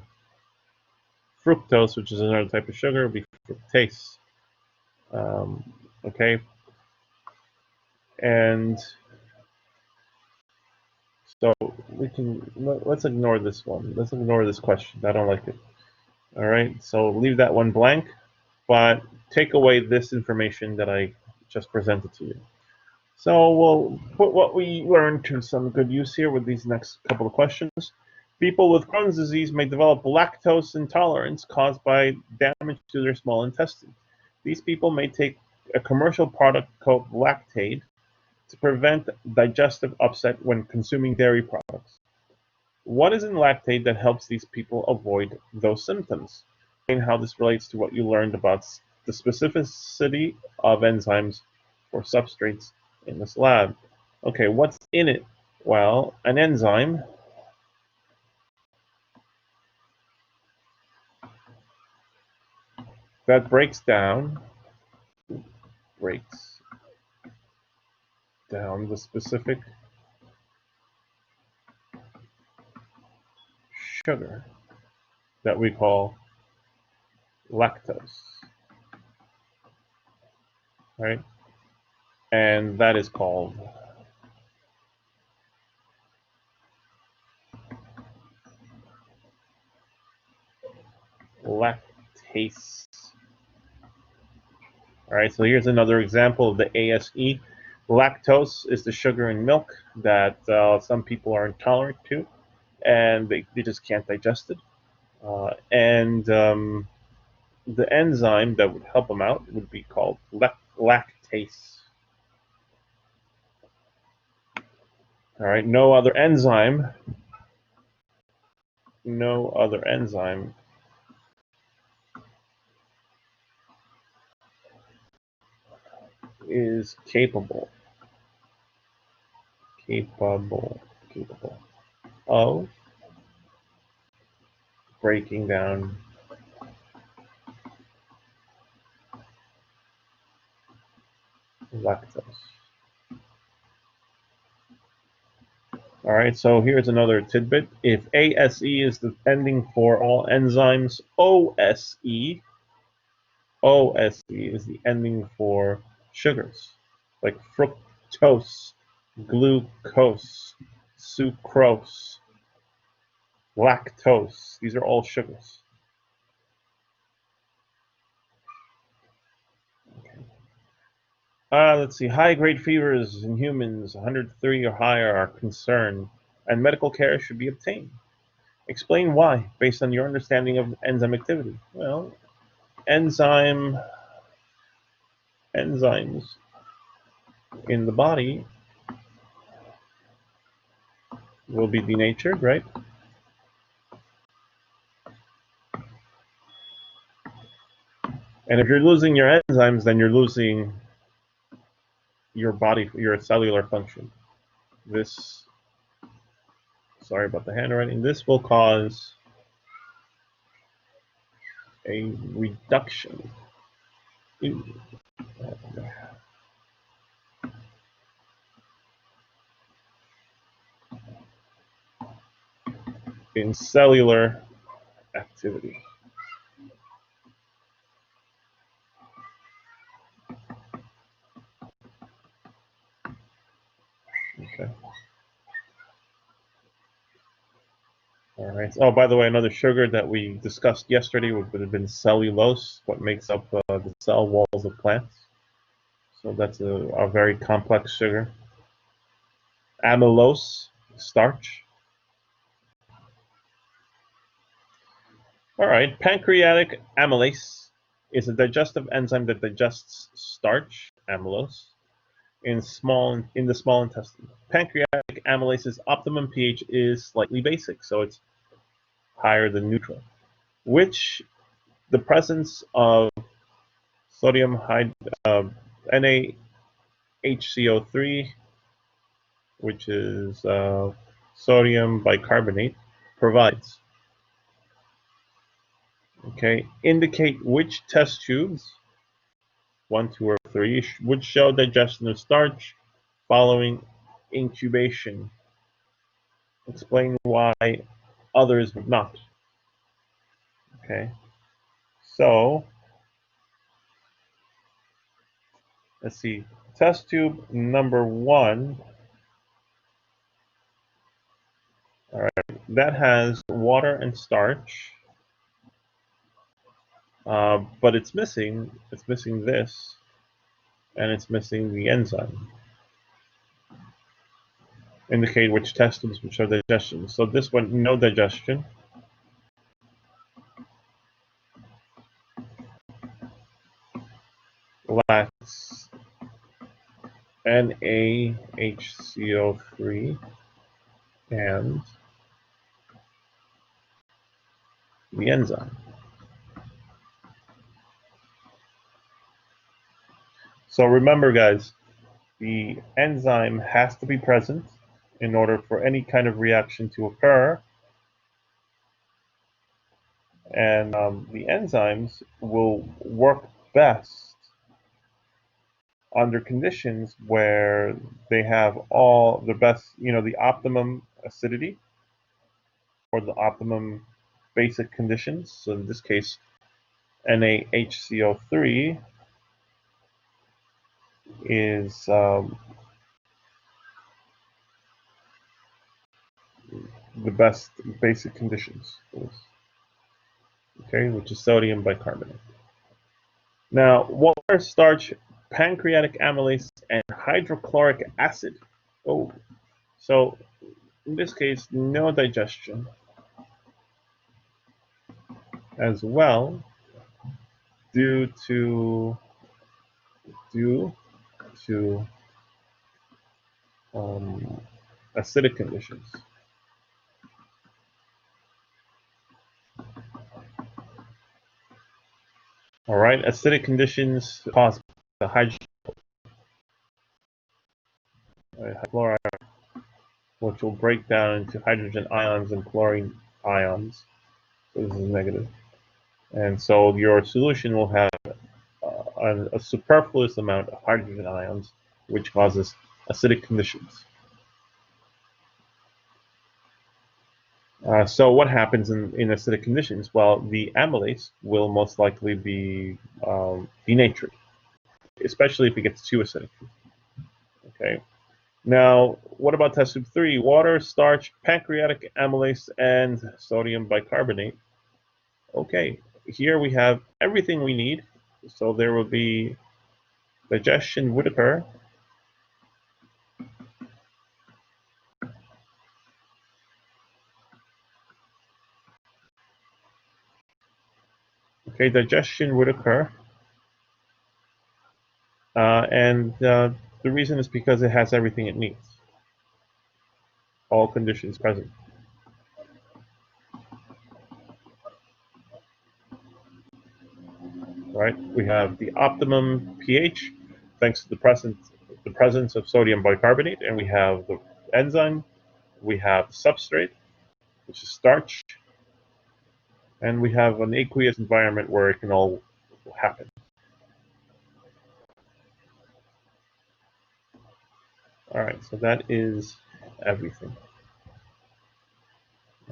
fructose, which is another type of sugar, would be fructase. Okay, and so let's ignore this one. Let's ignore this question. I don't like it. All right, so leave that one blank, but take away this information that I just presented to you. So we'll put what we learned to some good use here with these next couple of questions. People with Crohn's disease may develop lactose intolerance caused by damage to their small intestine. These people may take a commercial product called Lactaid to prevent digestive upset when consuming dairy products. What is in Lactaid that helps these people avoid those symptoms? And how this relates to what you learned about the specificity of enzymes for substrates in this lab. Okay, what's in it? Well, an enzyme that breaks down the specific sugar that we call lactose, right? And that is called lactase. All right, so here's another example of the ASE. Lactose is the sugar in milk that some people are intolerant to, and they just can't digest it. And the enzyme that would help them out would be called lactase. All right, no other enzyme is capable of breaking down lactose. All right, so here's another tidbit. If ASE is the ending for all enzymes, OSE is the ending for sugars, like fructose, glucose, sucrose, lactose. These are all sugars. Let's see. High-grade fevers in humans, 103 or higher, are concerned, and medical care should be obtained. Explain why, based on your understanding of enzyme activity. Well, enzymes in the body will be denatured, right? And if you're losing your enzymes, then you're losing your body, your cellular function. This sorry about the handwriting, this will cause a reduction in cellular activity. Okay. All right. Oh, by the way, another sugar that we discussed yesterday would have been cellulose, what makes up the cell walls of plants. So that's a very complex sugar. Amylose, starch. All right. Pancreatic amylase is a digestive enzyme that digests starch, amylose, in the small intestine. Pancreatic amylase's optimum pH is slightly basic, so it's higher than neutral, which the presence of sodium NaHCO3, which is sodium bicarbonate, provides. Okay, indicate which test tubes, 1, 2, or 3, would show digestion of starch following incubation. Explain why others would not. Okay, so let's see. Test tube number 1. All right, that has water and starch, but it's missing. It's missing this, and it's missing the enzyme. Indicate which test tubes which are digestion. So this one, no digestion. Lacks NaHCO3 and the enzyme. So remember, guys, the enzyme has to be present in order for any kind of reaction to occur. And the enzymes will work best under conditions where they have all the best, the optimum acidity or the optimum basic conditions. So in this case, NaHCO3 is the best basic conditions for this, okay, which is sodium bicarbonate. Now, water, starch, pancreatic amylase, and hydrochloric acid. Oh, so in this case, no digestion as well due to acidic conditions. All right, acidic conditions cause the hydrochloride, which will break down into hydrogen ions and chlorine ions. So this is negative. And so your solution will have a superfluous amount of hydrogen ions, which causes acidic conditions. So what happens in acidic conditions? Well, the amylase will most likely be denatured, especially if it gets too acidic. Okay. Now, what about test tube 3? Water, starch, pancreatic amylase, and sodium bicarbonate. Okay, here we have everything we need. So there will be digestion would occur. Okay, digestion would occur. And the reason is because it has everything it needs. All conditions present. Right? We have the optimum pH thanks to the presence of sodium bicarbonate, and we have the enzyme we have substrate, which is starch, and we have an aqueous environment where it can all happen. All right, so that is everything.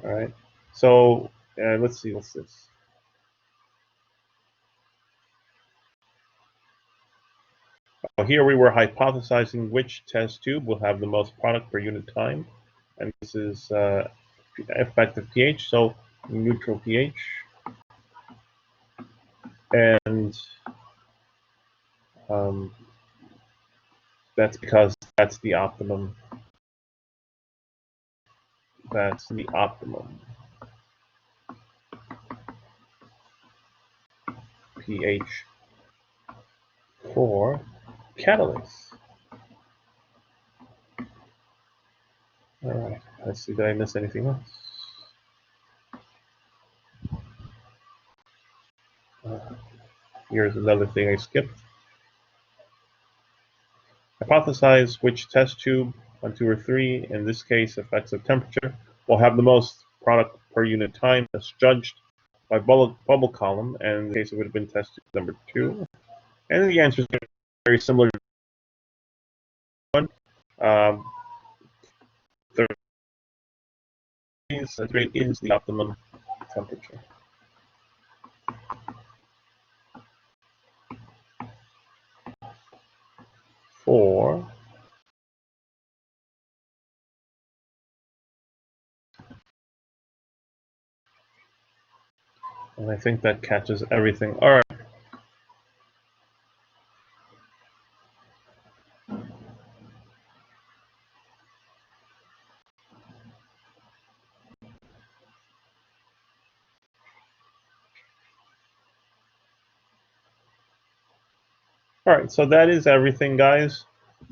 All right, so let's see, what's this? Here we were hypothesizing which test tube will have the most product per unit time, and this is effective pH, so neutral pH, and that's because that's the optimum. That's the optimum pH for catalysts. All right, let's see, did I miss anything else? Here's another thing I skipped. Hypothesize which test tube, 1, 2, or 3, in this case effects of temperature, will have the most product per unit time as judged by bubble column, and in the case it would have been test tube number 2. And the answer is very similar to one. Centigrade is the optimum temperature. For and I think that catches everything. All right. All right, so that is everything, guys.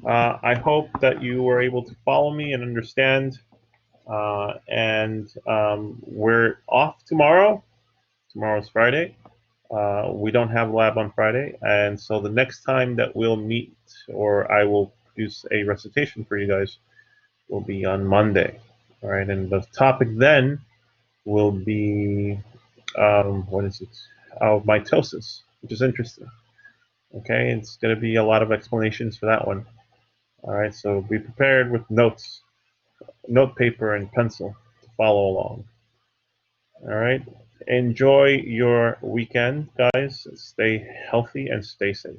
I hope that you were able to follow me and understand. We're off tomorrow. Tomorrow's Friday. We don't have lab on Friday, and so the next time that we'll meet, or I will produce a recitation for you guys, will be on Monday. All right, and the topic then will be what is it? Mitosis, which is interesting. Okay, it's going to be a lot of explanations for that one. All right, so be prepared with notes, note paper, and pencil to follow along. All right, enjoy your weekend, guys. Stay healthy and stay safe.